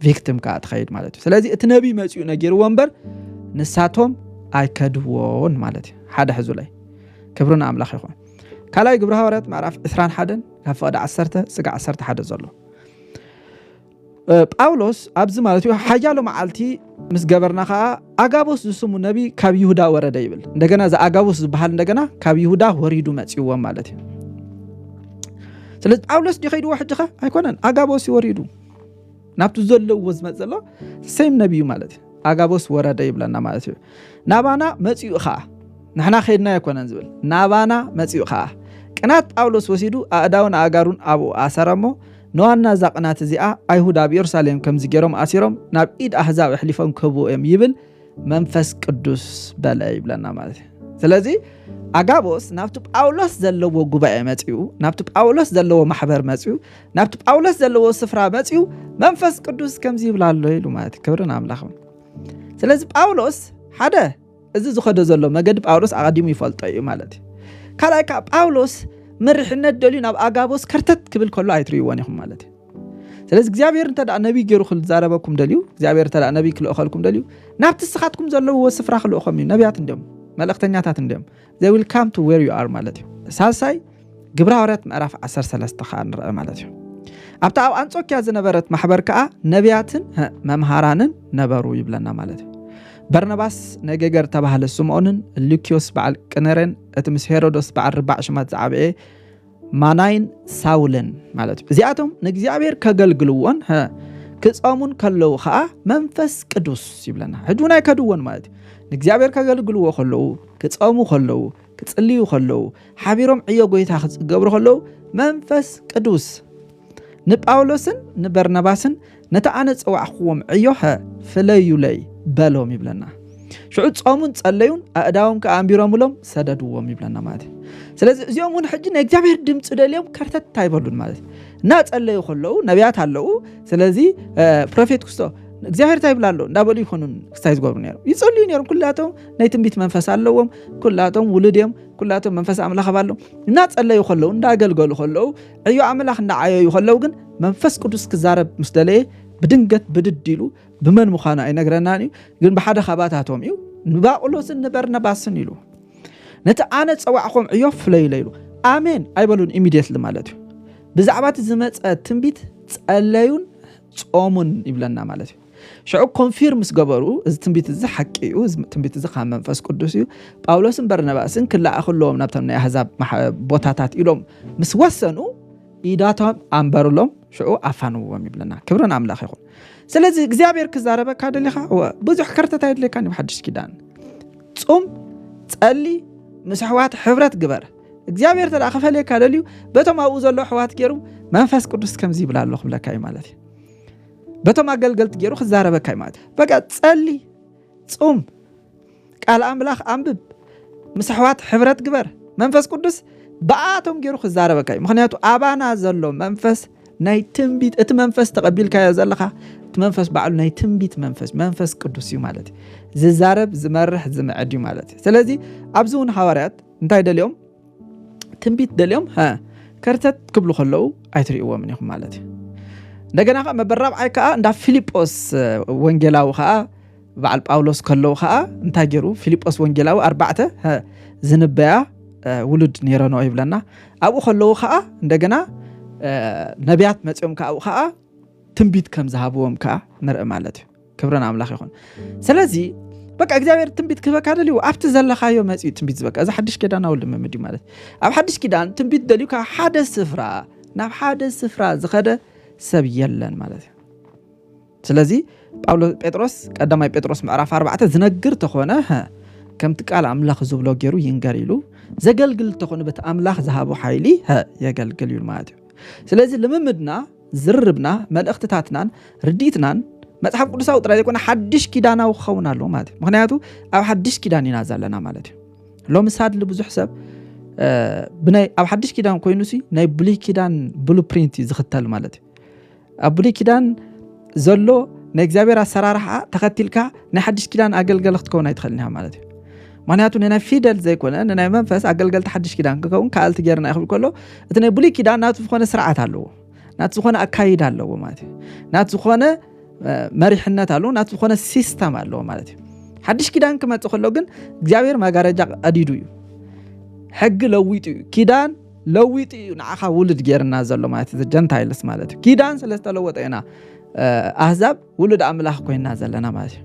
S1: ቪክቲም ከዓ ትኸይድ ማለት እዩ ስለዚ እቲ ነቢይ መጽኡ ነጊርዎ እምበር ንሳቶም ኣይከድዎን ማለት እዩ ሓደ ሕዙ ላይ ክብርና ኣምላኽ ይኹን ካልኣይ ግብረ ሐዋርያት ምዕራፍ 21 ካብ ፈቅዲ 10 ስጋ 11 ዘሎ ጳውሎስ ኣብዚ ማለት እዩ ሓያሎ መዓልቲ ምስ ገበርና ከዓ አጋቦስ ዝስሙ ነቢ ካብ ይሁዳ ወረደ ይብል እንደገና ዛ አጋቦስ ዝበሃል እንደገና ካብ ይሁዳ ወሪዱ መጽይዎ ማለት እዩ ስለዚ ጳውሎስ ዲኸይድዎ ሕጅኻ ኣይኮነን አጋቦስ ይወሪዱ ናብቱ ዘለዎ ዝመጽ ዘሎ ሴም ነብዩ ማለት እዩ አጋቦስ ወረደ ይብለና ማለት እዩ ናባና መጽኡ ከዓ ንሕና ኸይድና ኣይኮነን ዝብል ናባና መጽኡ ከዓ ቅናት ጳውሎስ ወሲዱ ኣእዳውን ኣጋሩን ኣብኡ ኣሰረሞ ነዋና ዛ ቅናት እዚኣ ኣይሁዳ ኣብ ኢየሩሳሌም ከም ዝገሮም ኣሲሮም ናብ ኢድ ኣሕዛብ ኣሕሊፎም ክህብዎ እዮም ይብል መንፈስ ቅዱስ በለ ይብለና ማለት እዩ ስለዚ አጋቦስ ናብቲ ጳውሎስ ዘለዎ ጉባኤ መጽኡ ናብቲ ጳውሎስ ዘለዎ ማሕበር መጽኡ ናብቲ ጳውሎስ ዘለዎ ስፍራ መጽኡ መንፈስ ቅዱስ ከምዚ ይብላሎ ኢሉ ማለት ክብርን ኣምላኽ ስለዚ ጳውሎስ ሓደ እዚ ዝኸደ ዘሎ መገዲ ጳውሎስ ኣቀዲሙ ይፈልጦ እዩ ማለት እዩ ካልኣይ ከዓ ጳውሎስ ምርሕነት ደልዩ ናብ አጋቦስ ከርተት ክብል ከሎ ኣይትርእይዎን ኢኹም ማለት እዩ ስለዚ እግዚአብሔር እንተደኣ ነቢይ ገይሩ ክዛረበኩም ደልዩ እግዚአብሔር እንተደኣ ነቢይ ክልእኸልኩም ደልዩ ናብቲ ስኻትኩም ዘለዎ ስፍራ ክልእኹም እዩ ነቢያት እንዲኦም መልእክተኛታት እንዲኦም they will come to where you are ማለት እዩ ሳልሳይ ግብረ ሐዋርያት ምዕራፍ 13 ከዓ ንርአ ማለት እዩ ኣብታ ኣብ አንጾኪያ ዝነበረት ማሕበር ከዓ ነቢያትን መምሃራንን ነበሩ ይብለና ማለት እዩ በርናባስ ነገገር ተባህለ ስምዖንን ሉኪዮስ በዓል ቅነረን እቲ ምስ ሄሮዶስ በዓል ርባዕ ሽማት ዝዓበየ ማናይን ሳውልን ማለት እዩ እዚኣቶም ንእግዚአብሔር ከገልግልዎን ክጾሙን ከለዉ ከዓ መንፈስ ቅዱስ ይብለና ሕጂ ናይ ከድዎን ማለት እዩ ንእግዚአብሔር ከገልግልዎ ከለዉ ክጾሙ ከለዉ ክጽልዩ ከለዉ ሓቢሮም ዕዮ ጎይታ ክጽገብሩ ከለዉ መንፈስ ቅዱስ ንጳውሎስን ንበርናባስን ነታ ኣነ ጽዋዕኽዎም ዕዮ ፍለዩለይ በሎም ይብለና ሽዑ ጾሙን ጸለዩን ኣእዳዎም ከኣንቢሮምሎም ሰደድዎም ይብለና ማለት እዩ ስለዚ እዚኦም እውን ሕጂ ናይ እግዚአብሔር ድምፂ ደልዮም ከርተት ኣይበሉን ማለት እዩ እናጸለዩ ከለዉ ነቢያት ኣለዉ ስለዚ ፕሮፌት ክስቶ እግዚአብሔር ታይብላሎ እንዳበሉ ይኮኑን ክስታይ ዝገብሩ ነይሮም ይጸልዩ ነይሮም ኩላቶም ናይ ትንቢት መንፈስ ኣለዎም ኩላቶም ውሉድዮም ኩላቶም መንፈስ ኣምላኽ ኣለዎም እናጸለዩ ከለዉ እንዳገልገሉ ከለዉ ዕዮ ኣምላኽ እንዳዓየዩ ከለዉ ግን መንፈስ ቅዱስ ክዛረብ ምስ ደለየ ብድንገት ብድድ ኢሉ بمن مخانا أي نجرناني جن بحدا خباتاتهم يو نباقولوس برناباسن يلو نتعاند صواعكم عيوف ليلو آمين أيبلون immediately مالته بزعبات الزمات تنبيت تسأليون صومون يبلنا مالته شعو كونفيرمس قبرو إذا تنبيت إذا حكيو إذا تنبيت إذا خام منفس قدسيو باولوس برناباسن كلا أخذ لهم نبتمنا أحزاب بوتاتات إلهم مسوسنو إيداتهم أمبرو لهم شعو أفانو وميبلنا كبرنا أملاخ يقول سلازي እግዚአብሔር كزاربه ካደ ለኻ ብዙሕ ከርተታ ይድለካን ይሐድሽ ኪዳን ጾም ጸሊ መስዋዕት ሕብረት ግበር እግዚአብሔር ተዳኸፈለ ካደልዩ በቶም አው ዘሎ ሕዋት ገሩ መንፈስ ቅዱስ ከምዚ ይብላለሁ ለካይ ማለት በቶም አገልገልት ገሩ ከዛረበካይ ማለት በቃ ጸሊ ጾም ቃል አምላኽ አንብብ መስዋዕት ሕብረት ግበር መንፈስ ቅዱስ በአቶም ገሩ ከዛረበካይ ምክንያቱ አባና ዘሎ መንፈስ ናይ ትንቢት እቲ መንፈስ ተቀቢልካ ያዘለኻ መንፈስ ባዕሉ ናይ ትንቢት መንፈስ ቅዱስ እዩ ማለት ዝዛረብ ዝመርሕ ዝምዕድ እዩ ማለት ስለዚህ አብዙን ሐዋርያት እንታይ ደልዮም ትንቢት ደልዮም ከርተት ክብሉ ከለው አይትሪእዎም ንኹም ማለት እንደገና መበራብ አይካ እንዳ ፊልጶስ ወንጌላው ኸአ በዓል ጳውሎስ ከለው ኸአ እንታይ ገሩ ፊልጶስ ወንጌላው 4 ዝንበያ ውሉድ ነይረኖ ይብለና አብኡ ከለው ኸአ እንደገና ነቢያት መጽኦም ከአው ኸአ ትንቢት ከም ዝሃብዎም ከአ ንርኢ ማለት ክብረና አምላኽ ይኹን ስለዚህ በቃ እግዚአብሔር ትንቢት ክበካ ደልዩ ኣብቲ ዘለኻዮ መጽኡ ትንቢት ዝበቃ እዚ ሓድሽ ኪዳን አውል ልምምድ ማለት ኣብ ሓድሽ ኪዳን ትንቢት ደልዩ ካ ሓደ ስፍራ ናብ ሓደ ስፍራ ዝኸደ ሰብ የለን ማለት ስለዚህ ጴጥሮስ ቀዳማይ ጴጥሮስ ምዕራፍ 4 ዝነግር ተኾነ ከምቲ ቃል አምላኽ ዝብሎ ገይሩ ይንገር ኢሉ ዘገልግል ተኾነ በት አምላኽ ዝሃቦ ኃይሊ የገልግል ይሉ ማለት ስለዚህ ልምምድና ዝርብና መልእክትታትናን ርዲትናን መጽሐፍ ቅዱሳዊ ጥራይ ኮነ ሓድሽ ኪዳናው ኸውናሎ ማለት ምክንያቱ ኣብ ሓድሽ ኪዳን ኢና ዘለና ማለት ሎምሳድ ለብዙሕ ሰብ ብናይ ኣብ ሓድሽ ኪዳን ኮይኑሲ ናይ ብሉይ ኪዳን ብሉፕሪንት ዝኽተል ማለት ኣብ ብሉይ ኪዳን ዘሎ ናይ እግዚአብሔር አሰራርሓ ተኸትልካ ናይ ሓድሽ ኪዳን አገልግል ክትከውን አይትኸልኒሃ ማለት ምክንያቱ ናይ ፊደል ዘይኮነ ናይ መንፈስ አገልግልት ሓድሽ ኪዳን ክከውን ካልቲ ገርና ይኽብል ከሎ እቲ ናይ ብሉይ ኪዳን ናቱ ዝኾነ ስርዓት ኣለዎ ናቱ ዝኾነ አካይድ ኣለዎ ማለት ናቱ ዝኾነ መሪሕነት ኣለዎ ናቱ ዝኾነ ሲስተም ኣለዎ ማለት ሓድሽ ኪዳን ክመጽእ ከሎ ግን እግዚአብሔር መጋረጃ ቀዲዱ እዩ ሕግ ለዊጡ እዩ ኪዳን ለዊጡ እዩ ንዓኻ ውሉድ ገርና ዘሎ ማለት ጀንታይልስ ማለት ኪዳን ስለስተለወጠ ኢና አህዛብ ውሉድ አምላኽ ኮይና ዘለና ማለት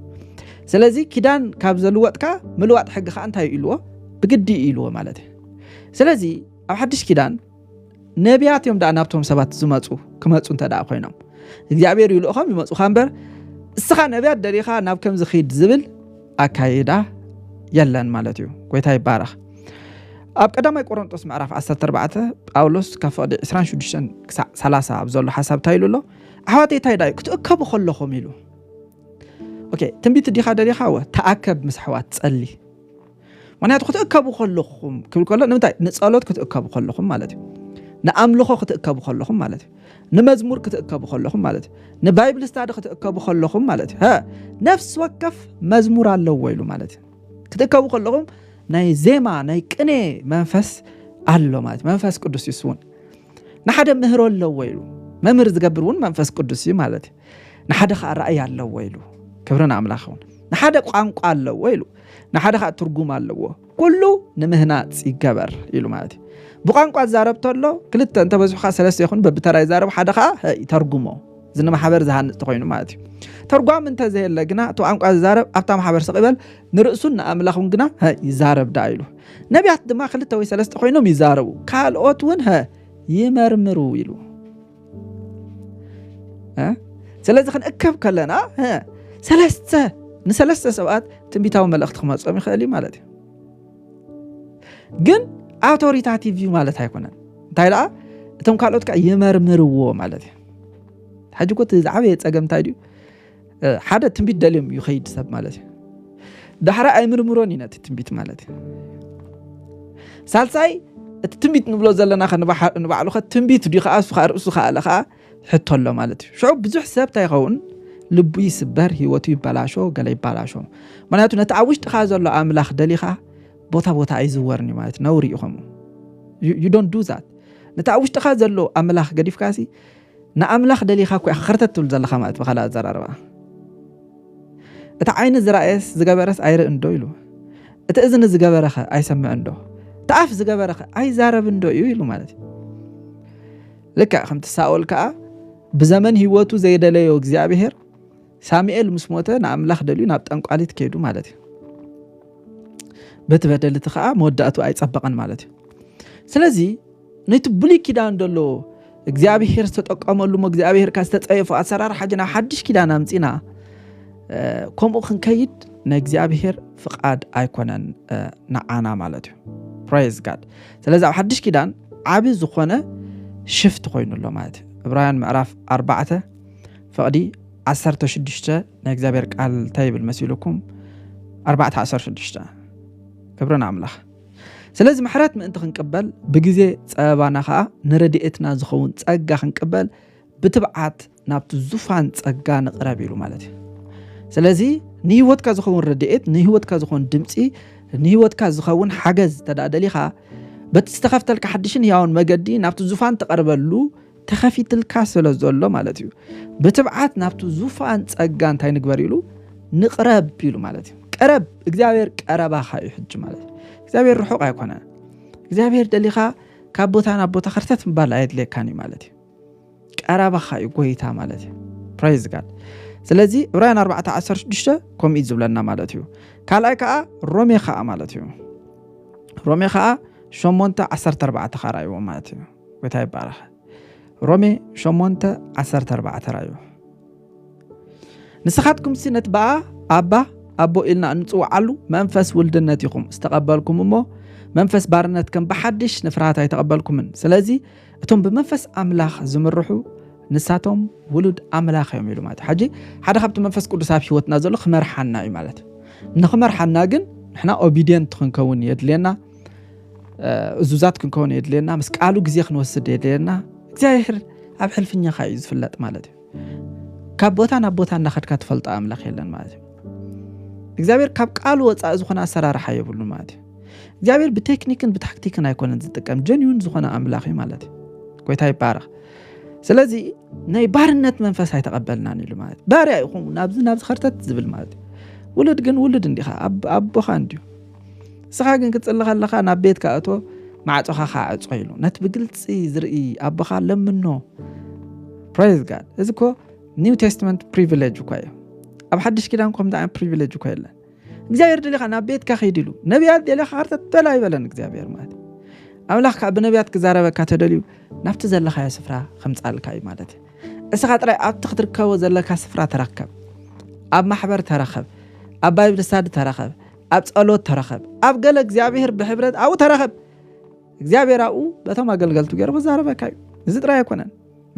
S1: ስለዚህ ኪዳን ካብ ዘልወጥካ ምልዋጥ ሕግ ካ እንታይ ኢልዎ ብግዲ ኢልዎ ማለት ስለዚህ ኣብ ሓድሽ ኪዳን ነቢያት እዮም ዳ ናብቶም ሰባት ዝመጹ ክመጹ እንተዳ ኮይኖም እግዚአብሔር ይልኦም ይመጹ ካምበር እስኻ ነቢያት ደሪኻ ናብ ከም ዝኺድ ዝብል አካይዳ የለን ማለት እዩ ጎይታ ይባረኽ ኣብ ቀዳማይ ቆሮንቶስ ምዕራፍ 14 ጳውሎስ ካብ 26 30 ኣብ ዘሎ ሓሳብ ታይሉሎ ኣሕዋተይ ታይዳይ ክትእከቡ ከለኹም ኢሉ ኦኬ ትንቢት ዲኻ ደሪኻ ተኣከብ መስሕዋት ጸሊ ምክንያቱ ክትእከቡ ከለኹም ክብል ከሎ ንምንታይ ንጸሎት ክትእከቡ ከለኹም ማለት እዩ ንኣምልኾ ክትእከቡ ከለኹም ማለት እዩ ንመዝሙር ክትእከቡ ከለኹም ማለት እዩ ንባይብል ስታዲ ክትእከቡ ከለኹም ማለት እዩ ነፍስ ወከፍ መዝሙር ኣለዎ ኢሉ ማለት እዩ ክትእከቡ ከለኹም ናይ ዜማ ናይ ቅኔ መንፈስ ኣሎ ማለት መንፈስ ቅዱስ ይስውን ንሓደ ምህሮ ኣለዎ ኢሉ መምህር ዝገብር እውን መንፈስ ቅዱስ እዩ ማለት እዩ ንሓደ ኸ ራእይ ኣለዎ ኢሉ ክብረና አምላኽ ይኹን ንሓደ ቋንቋ ኣለዎ ኢሉ ንሓደ ኸ ትርጉም ኣለዎ ኩሉ ንምህናጽ ይገበር ኢሉ ማለት እዩ ብቋንቋ ዛረብተሎ ክልተ እንተበዝሑኻ ሰለስተ ይኹን በብተራይ ዛረብ ሓደ ኸ ይተርጉሞ ዝነ ማሕበር ዝሃንጽ ተኮይኑ ማለት እዩ ተርጓም እንተ ዘየለ ግና እቲ ቋንቋ ዛረብ ኣብታ ማሕበር ሰቅበል ንርእሱን ንኣምላኹን ግና ይዛረብ ዳ ኢሉ ነቢያት ድማ ክልተ ወይ ሰለስተ ኮይኖም ይዛረቡ ካልኦት እውን ይመርምሩ ኢሉ ስለዚ ክንእከብ ከለና ንሰለስተ ሰባት ትንቢታዊ መልእኽቲ ክመጽኦም ይኽእል ማለት እዩ ግን አውቶሪታቲቭ ቪው ማለት አይኮነን እንታይ ደኣ እቶም ካልኦት ካ ይመርምርዎ ማለት እዩ ሓጂ ኮት ዝዓበየ ፀገም እንታይ ድዩ ሓደ ትንቢት ደልዮም ይኸይድ ሰብ ማለት እዩ ዳሕራ ኣይምርምሮን ኢና ትንቢት ማለት እዩ ሳልሳይ እቲ ትንቢት ንብሎ ዘለና ንባዕሉ ኸ ትንቢት ዲ ኸ ኣሱ ኸ ርእሱ ኸ ኣለ ኸ ሕቶሎ ማለት እዩ ሽዑ ብዙሕ ሰብ እንታይ ይኸውን ልቡ ይስበር ህይወቱ ይበላሾ ገለ ይበላሾ ምክንያቱ ነቲ ኣብ ውሽጥኻ ዘሎ ኣምላኽ ደሊኻ ቦታ ኣይዝወርኒ ማለት ነውሪ ኢኹም you don't do that ነቲ ኣብ ውሽጥኻ ዘሎ ኣምላኽ ገዲፍካሲ ንኣምላኽ ደሊኻ ኮይ ኸርተት ትብል ዘለኻ ማለት በኻላ ዘራርባ عين زرائس زجبرس أير إندو يلو إذن زجبرخ أي سمع إندو تعرف زجبرخ أي زارب إندو يلو مالتي لك خمت ساول كأ بزمن هوتو زي دليو እግዚአብሔር ሳሙኤል مسموته نعملاخ دليو نابطنق عليت كيدو مالتي بتبدلت خا موداتو أي صبقن مالتي سلازي نيت بلي كيدان دلو እግዚአብሔር ተጠቀመሉ እግዚአብሔር ካስተጻየፈ አሰራር ሐጅና ሐድሽ ኪዳን አምጺና ከምኡ ክንከይድ ንእግዚአብሔር ፍቃድ አይኮነን ንዓና ማለት እዩ ፕሬዝ ጋድ ስለዚህ ኣብ ሐድሽ ኪዳን ዓቢ ዝኾነ ሽፍት ኮይኑሎ ማለት እዩ ዕብራውያን ምዕራፍ 4 ፍቅዲ 16 ንእግዚአብሔር ቃል ታይብል መሲሉኩም 4:16 ክብረና አምላኽ ስለዚህ ምሕረት ምእንቲ ክንቀበል ብግዜ ጸባና ኸኣ ንረድኤትና ዝኸውን ጸጋ ክንቀበል ብትብዓት ናብቲ ዙፋን ጸጋ ንቕረብ ኢሉ ማለት እዩ ስለዚህ ንህይወትካ ዝኸውን ረድኤት ንህይወትካ ዝኸውን ድምጺ ንህይወትካ ዝኸውን ሓገዝ ተዳደሊኻ በቲ ዝተኸፍተልካ ሓድሽን ህያውን መገዲ ናብቲ ዙፋን ተቐርበሉ ተኸፊትልካ ስለ ዘሎ ማለት እዩ ብትብዓት ናብቲ ዙፋን ጸጋ እንታይ ንግበር ኢሉ ንቕረብ ኢሉ ማለት እዩ ቀረብ እግዚአብሔር ቀረባኻ እዩ ሕጂ ማለት እዩ እግዚአብሔር ርሑቕ አይኮነን እግዚአብሔር ደሊኻ ካብ ቦታ ናብ ቦታ ኸርተት ምባል ኣይድለካኒ ማለት እዩ ቀረባኻ እዩ ጎይታ ማለት እዩ ፕሬዝ ጋድ ስለዚ ዕብራውያን 4:16 ከምኡ ዝብለና ማለት እዩ ካልኣይ ከዓ ሮሜ ከዓ ማለት እዩ ሮሜ ከዓ 8:14 ኸራይዎ ማለት እዩ ጎይታ ይባረኽ ሮሜ 8:14 ራዩ ንስኻትኩም ሲነት በኣ ኣባ አቦ ኢልና እንጽውዓሉ መንፈስ ውልድነት ይኹም استقبلكم እሞ መንፈስ ባርነት ከም በሐድሽ ንፍርሃት አይተቀበልኩምን ስለዚህ እቶም በመንፈስ አምላኽ ዝምርሑ ንሳቶም ውሉድ አምላኽ እዮም ኢሉ ማለት ሓጂ ሓደ ካብቲ መንፈስ ቅዱስ ኣብ ህይወትና ዘሎ ክመርሓና እዩ ማለት ንኽመርሓና ግን ንሕና ኦቢዲየንት ክንከውን የድለና እዙዛት ክንከውን የድለና ምስ ቃሉ ግዜ ክንወስድ የድለና እግዚአብሔር ኣብ ሕልፍኛ ኸ እዩ ዝፍለጥ ማለት እዩ ካብ ቦታ ናብ ቦታ እናኸድካ ትፈልጣ አምላኽ የለን ማለት እዩ እግዚአብሔር ካብ ቃሉ ወጻእ ዝኾነ አሰራርሓ የብሉ ማለት እዩ እግዚአብሔር በቴክኒክን በታክቲክን አይኮነን ዝጥቀም ጀኒውን ዝኾነ አምላኽ ማለት እዩ ጎይታ ይባረኽ ስለዚህ ናይ ባርነት መንፈስ አይተቀበልናን ኢሉ ማለት ባሪያ ይኹም ናብዚ ኸርተት ዝብል ማለት ውሉድ ግን ውሉድ እንዲኻ አቦኻ እንዲሁ ስኻ ግን ክትጽልኻለኻ ናብ ቤትካ እቶ ማዕጾኻ ኻዕጾ ኢሉ ነቲ ብግልጽ ዝርኢ አቦኻ ለምኖ ፕሬዝ ጋድ እዚኮ ኒው ቴስተመንት ፕሪቪሌጅ እኮ እዩ ኣብ ሓድሽ ኪዳን ከም ዳን ፕሪቪሌጅ እኮ የለን እግዚአብሔር ደሊኻ ናብ ቤትካ ኸይድ ኢሉ ነቢያት ደሊኻ ኸርተት በላ ይበለን እግዚአብሔር ማለት አምላኽካ ብነቢያት ክዛረበካ ተደልዩ ናብቲ ዘለኻዮ ስፍራ ከምጻልካ እዩ ማለት እስኻ ጥራይ ኣብቲ ክትርከቦ ዘለካ ስፍራ ተረከብ ኣብ ማሕበር ተረኸብ ኣብ ባይብል ስታዲ ተረኸብ ኣብ ጸሎት ተረኸብ ኣብ ገለ እግዚአብሔር ብሕብረት ኣብኡ ተረኸብ እግዚአብሔር ኣብኡ በቶም ኣገልገልቱ ገይሩ ክዛረበካ እዩ እዚ ጥራይ ኣይኮነን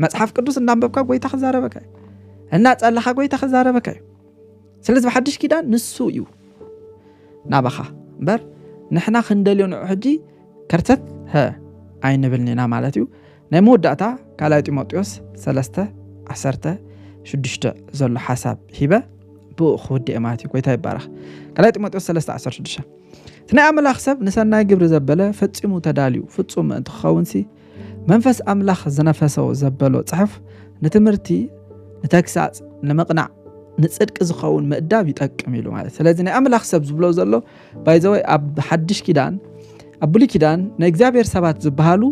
S1: መጽሓፍ ቅዱስ እንዳንበብካ ጎይታ ክዛረበካ እዩ እና ጸለኻ ጎይታ ክዛረበካ እዩ ስለዚህ በሐድሽ ኪዳን ንሱ እዩ ናባኻ በር ንሕና ክንደልዮ ንዑ ሕጂ ከርተት ኣይንብልኒና ማለት እዩ ናይ መወዳእታ ካልኣይ ጢሞቴዎስ 3:16 ዘሎ ሓሳብ ሂበ ብኡ ክውድእ ማለት እዩ ጎይታ ይባረኽ ካልኣይ ጢሞቴዎስ 3:16 እቲ ናይ ኣምላኽ ሰብ ንሰናይ ግብሪ ዘበለ ፈጺሙ ተዳልዩ ፍጹም ምእንቲ ክኸውንሲ መንፈስ ኣምላኽ ዝነፈሶ ዘበሎ ጽሑፍ ንትምህርቲ ንተግሳጽ ንመቕናዕ ንጽድቅ ዝኸውን ምእዳብ ይጠቅም ኢሉ ማለት ስለዚህ ናይ ኣምላኽ ሰብ ዝብሎ ዘሎ ባይዘወይ ኣብ ሓድሽ ኪዳን ኣብ ብሉይ ኪዳን ናይ እግዚአብሔር ሰባት ዝበሃሉ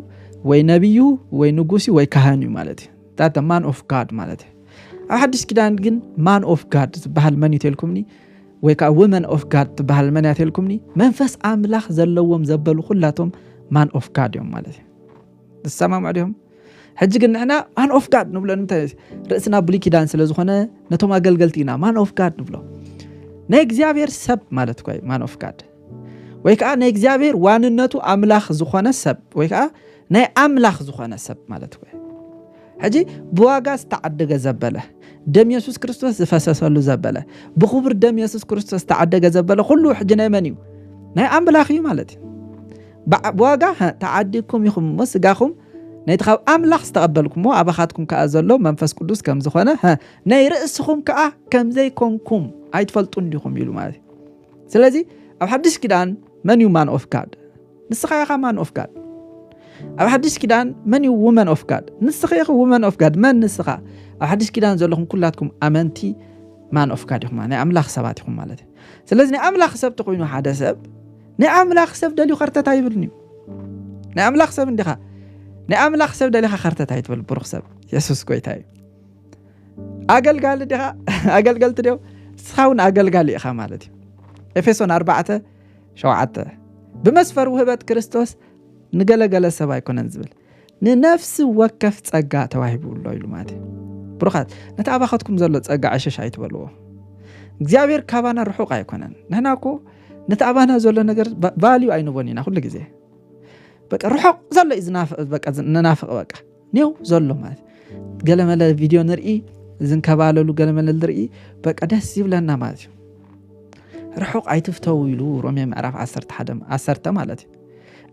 S1: ወይ ነቢዩ ወይ ንጉሲ ወይ ካህን እዩ ማለት እዩ ዳት ማን ኦፍ ጋድ ማለት እዩ ኣብ ሓድሽ ኪዳን ግን ማን ኦፍ ጋድ ዝበሃል መን ይተልኩምኒ ወይ ከዓ ወመን ኦፍ ጋድ ዝበሃል መን ይተልኩምኒ መንፈስ ኣምላኽ ዘለዎም ዘበሉ ኩላቶም ማን ኦፍ ጋድ እዮም ማለት እዩ ተሰማምዑ ዲዮም ሕጂ ግን ንሕና ማን ኦፍ ጋድ ንብሎ ንምንታይ ርእስና ብሉይ ኪዳን ስለ ዝኾነ ነቶም ኣገልገልቲ ኢና ማን ኦፍ ጋድ ንብሎ ናይ እግዚአብሔር ሰብ ማለት እኮ እዩ ማን ኦፍ ጋድ ወይ ከዓ ናይ እግዚአብሔር ዋንነቱ አምላኽ ዝኾነ ሰብ ወይ ከዓ ናይ አምላኽ ዝኾነ ሰብ ማለት እኮ ሕጂ ብዋጋ ዝተዓደገ ዘበለ ደም ኢየሱስ ክርስቶስ ዝፈሰሰሉ ዘበለ ብኽቡር ደም ኢየሱስ ክርስቶስ ዝተዓደገ ዘበለ ኩሉ ሕጂ ናይ መን እዩ ናይ አምላኽ እዩ ማለት እዩ ብዋጋ ተዓዲግኩም ኢኹም ስጋኹም ናይቲ ካብ አምላኽ ዝተቀበልኩሞ ኣባኻትኩም ከዓ ዘሎ መንፈስ ቅዱስ ከም ዝኾነ ናይ ርእስኹም ከዓ ከም ዘይኮንኩም ኣይትፈልጡን ዲኹም ኢሉ ማለት እዩ ስለዚ ኣብ ሓድሽ ኪዳን መን እዩ ማን ኦፍ ጋድ ንስኻ ኢኻ ማን ኦፍ ጋድ ኣብ ሓድሽ ኪዳን መን እዩ ውመን ኦፍ ጋድ ንስኻ ኢኻ ውመን ኦፍ ጋድ መን ንስኻ ኣብ ሓድሽ ኪዳን ዘለኹም ኩላትኩም ኣመንቲ مان اوف كاد يخما ناي املاخ سبات يخم مالتي سلازي ناي املاخ سب تقوينو حدا سب ناي املاخ سب دليو خرتتا يبلني ناي املاخ سب ندخا ناي املاخ سب دليو خرتتا يتبل بروخ سب يسوس كويتاي اغلغال دخا اغلغال تديو سخاون اغلغال يخا مالتي افسون 4 7 بمسفر وهبت كريستوس نغلغل سبا يكونن زبل ننفس وكف صقا توهيبولو يلو مالتي بروخات نتابخاتكم زلو صقا عشش ايتبلو እግዚአብሔር ካባና ርሑቅ አይኮነን ነናኮ ነታባና ዘሎ ነገር ቫልዩ አይኖቦኒና ሁሉ ጊዜ በቃ ርሑቅ ዘሎ ይዝናፍ በቃ ነናፍቅ በቃ ነው ዘሎ ማለት ገለመለ ቪዲዮ ንርኢ ዝንከባለሉ ገለመለ ንርኢ በቃ ደስ ይብለና ማለት ርሑቅ አይትፍተው ይሉ ሮሜ ምዕራፍ 11 ማለት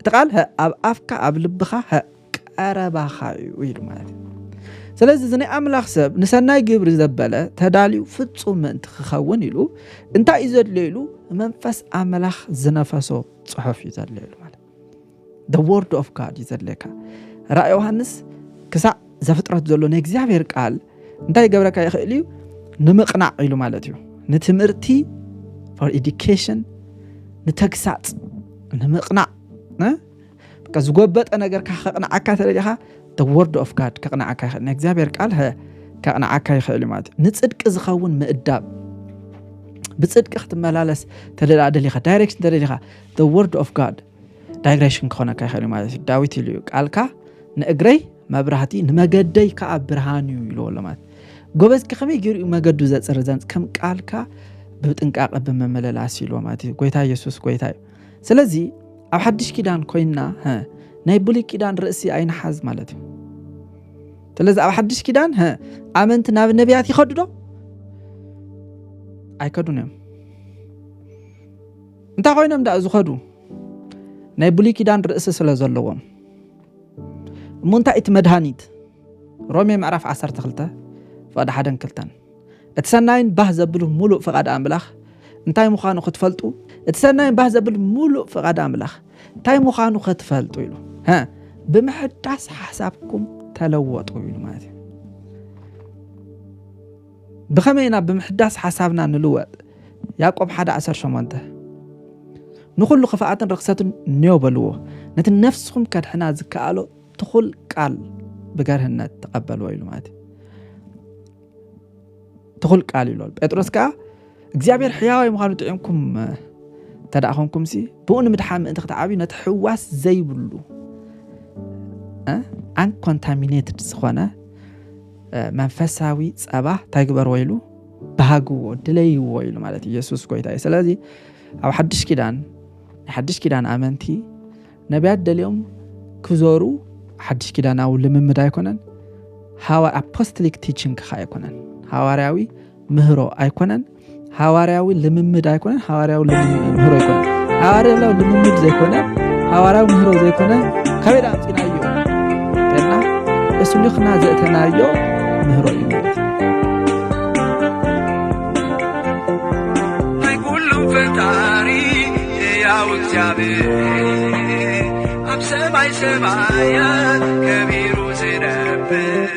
S1: ተቃል ኣብ አፍካ ኣብ ልብኻ ቀረባኻ ይሉ ማለት ስለዚህ ዝኔ አምላኽ ሰብ ንሰናይ ግብር ዘበለ ተዳልዩ ፍጹም እንትኸውን ኢሉ እንታይ ይዘድለሉ መንፈስ አምላኽ ዝነፈሶ ጽሑፍ ይዘድለሉ ማለት the word of god ይዘድለካ ራእይ ዮሐንስ ክሳዕ ዘፍጥረት ዘሎ ናይ እግዚአብሔር ቃል እንታይ ገብረካ ይኽእል እዩ ንምቕናዕ ኢሉ ማለት እዩ ንትምህርቲ for education ንተግሳጽ ንምቕናዕ በቃ ዝጎበጠ ነገር ካኸቅናዓካ ተለኻ the word of god كقناعك يخلنا እግዚአብሔር ቃል كقناعك يخلي ማለት ንጽድቅ ዝኸውን ምዕዳብ بصدق ክትመላለስ ተደላደሊኻ ዳይሬክሽን ተደሊኻ the word of god ዳይሬክሽን ከሆነካ ይخلي ማለት ዳዊት ይልዩ ቃልካ ንእግረይ መብራህቲ ንመገደይ ከብርሃን ይሉ ለማለት ጎበዝ ከመይ ጊሩ መገዱ ዘጽረዘን ከም ቃልካ በጥንቃቀ በመመለላስ ይሉ ማለት ጎይታ ኢየሱስ ጎይታ ስለዚህ ኣብ ሐዲስ ኪዳን ኮይና ናይ ብሉይ ኪዳን ርእሲ አይነ ሓዝ ማለት እዩ ስለዚህ ኣብ ሐዲስ ኪዳን አመንት ናብ ነቢያት ይኸዱዶ አይከዱንም እንታ ኮይኖም ዳ ዝኸዱ ናይ ብሉይ ኪዳን ርእሲ ስለ ዘለዎም ሙንታ ኢት መድሃኒት ሮሜ ምዕራፍ 12 ፈቃድ 1-2 እትሰናይን ባህ ዘብሉ ሙሉእ ፈቃድ አምላኽ እንታይ ምዃኑ ክትፈልጡ እትሰናይን ባህ ዘብሉ ሙሉእ ፈቃድ አምላኽ እንታይ ምዃኑ ክትፈልጡ ኢሉ بمحدث حسابكم تلوطوا ማለት بخمينا بمحدث حسابنا نلوط يعقوب 1:18 نخلو خفاءات رخصات نيوبلو نت نفسكم كدحنا زكالو تخل قال بغرهنت تقبلوا ይሉ ማለት تخل قال ይሏል ጴጥሮስ ካ እግዚአብሔር ሕያው ይምዃኑ ጥዕምኩም ተዳኹምኩም ሲ ብኡን ምድሓም እንት ከተዓቢ ነት ሕዋስ ዘይብሉ uncontaminated ዝኾነ መንፈሳዊ ጸባ ታግበር ወይሉ ባሃጉ ድለይ ወይሉ ማለት ኢየሱስ ጎይታ ስለዚህ ኣብ ሐዲስ ኪዳን አመንቲ ነቢያት ደልዮም ክዞሩ ሐዲስ ኪዳናው ልምምድ አይኮነን apostolic teaching አይኮነን ሐዋርያዊ ምህሮ አይኮነን ሐዋርያዊ ልምምድ አይኮነን ሐዋርያዊ ምህሮ አይኮነን ሐዋርያዊ ልምምድ ዘይኮነ ሐዋርያዊ ምህሮ ዘይኮነ ከበዳ ጽናዩ እና እሱልኽና ዘተናዮ ምህሮ ይመት ሁሉም ፈጣሪ ያው እግዚአብሔር ኣብ ሰማይ ሰማያት ከቢሩ ዝነብር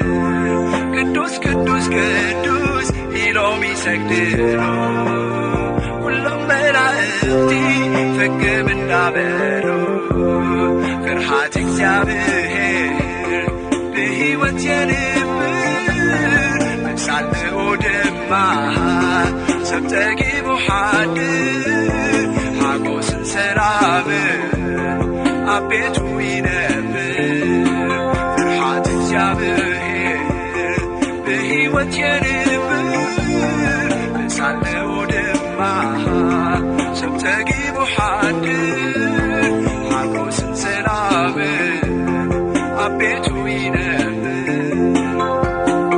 S1: ቅዱስ ቅዱስ ቅዱስ ኢሎም ይሰግድሉ ሁሉም መላእክቲ ፍግም እንዳበሉ ፍርሃት እግዚአብሔር በሕይወት የንብር መሳልኡ ድማ ሰብተጊቡ ሓድር ሓጎስን ሰላምን ኣብ ቤቱ ይነብር ፍርሃት እግዚአብሔር በሕይወት የንብር መሳልኡ ድማ ሰብተጊቡ ሓድር ሓጎስን ሰላምን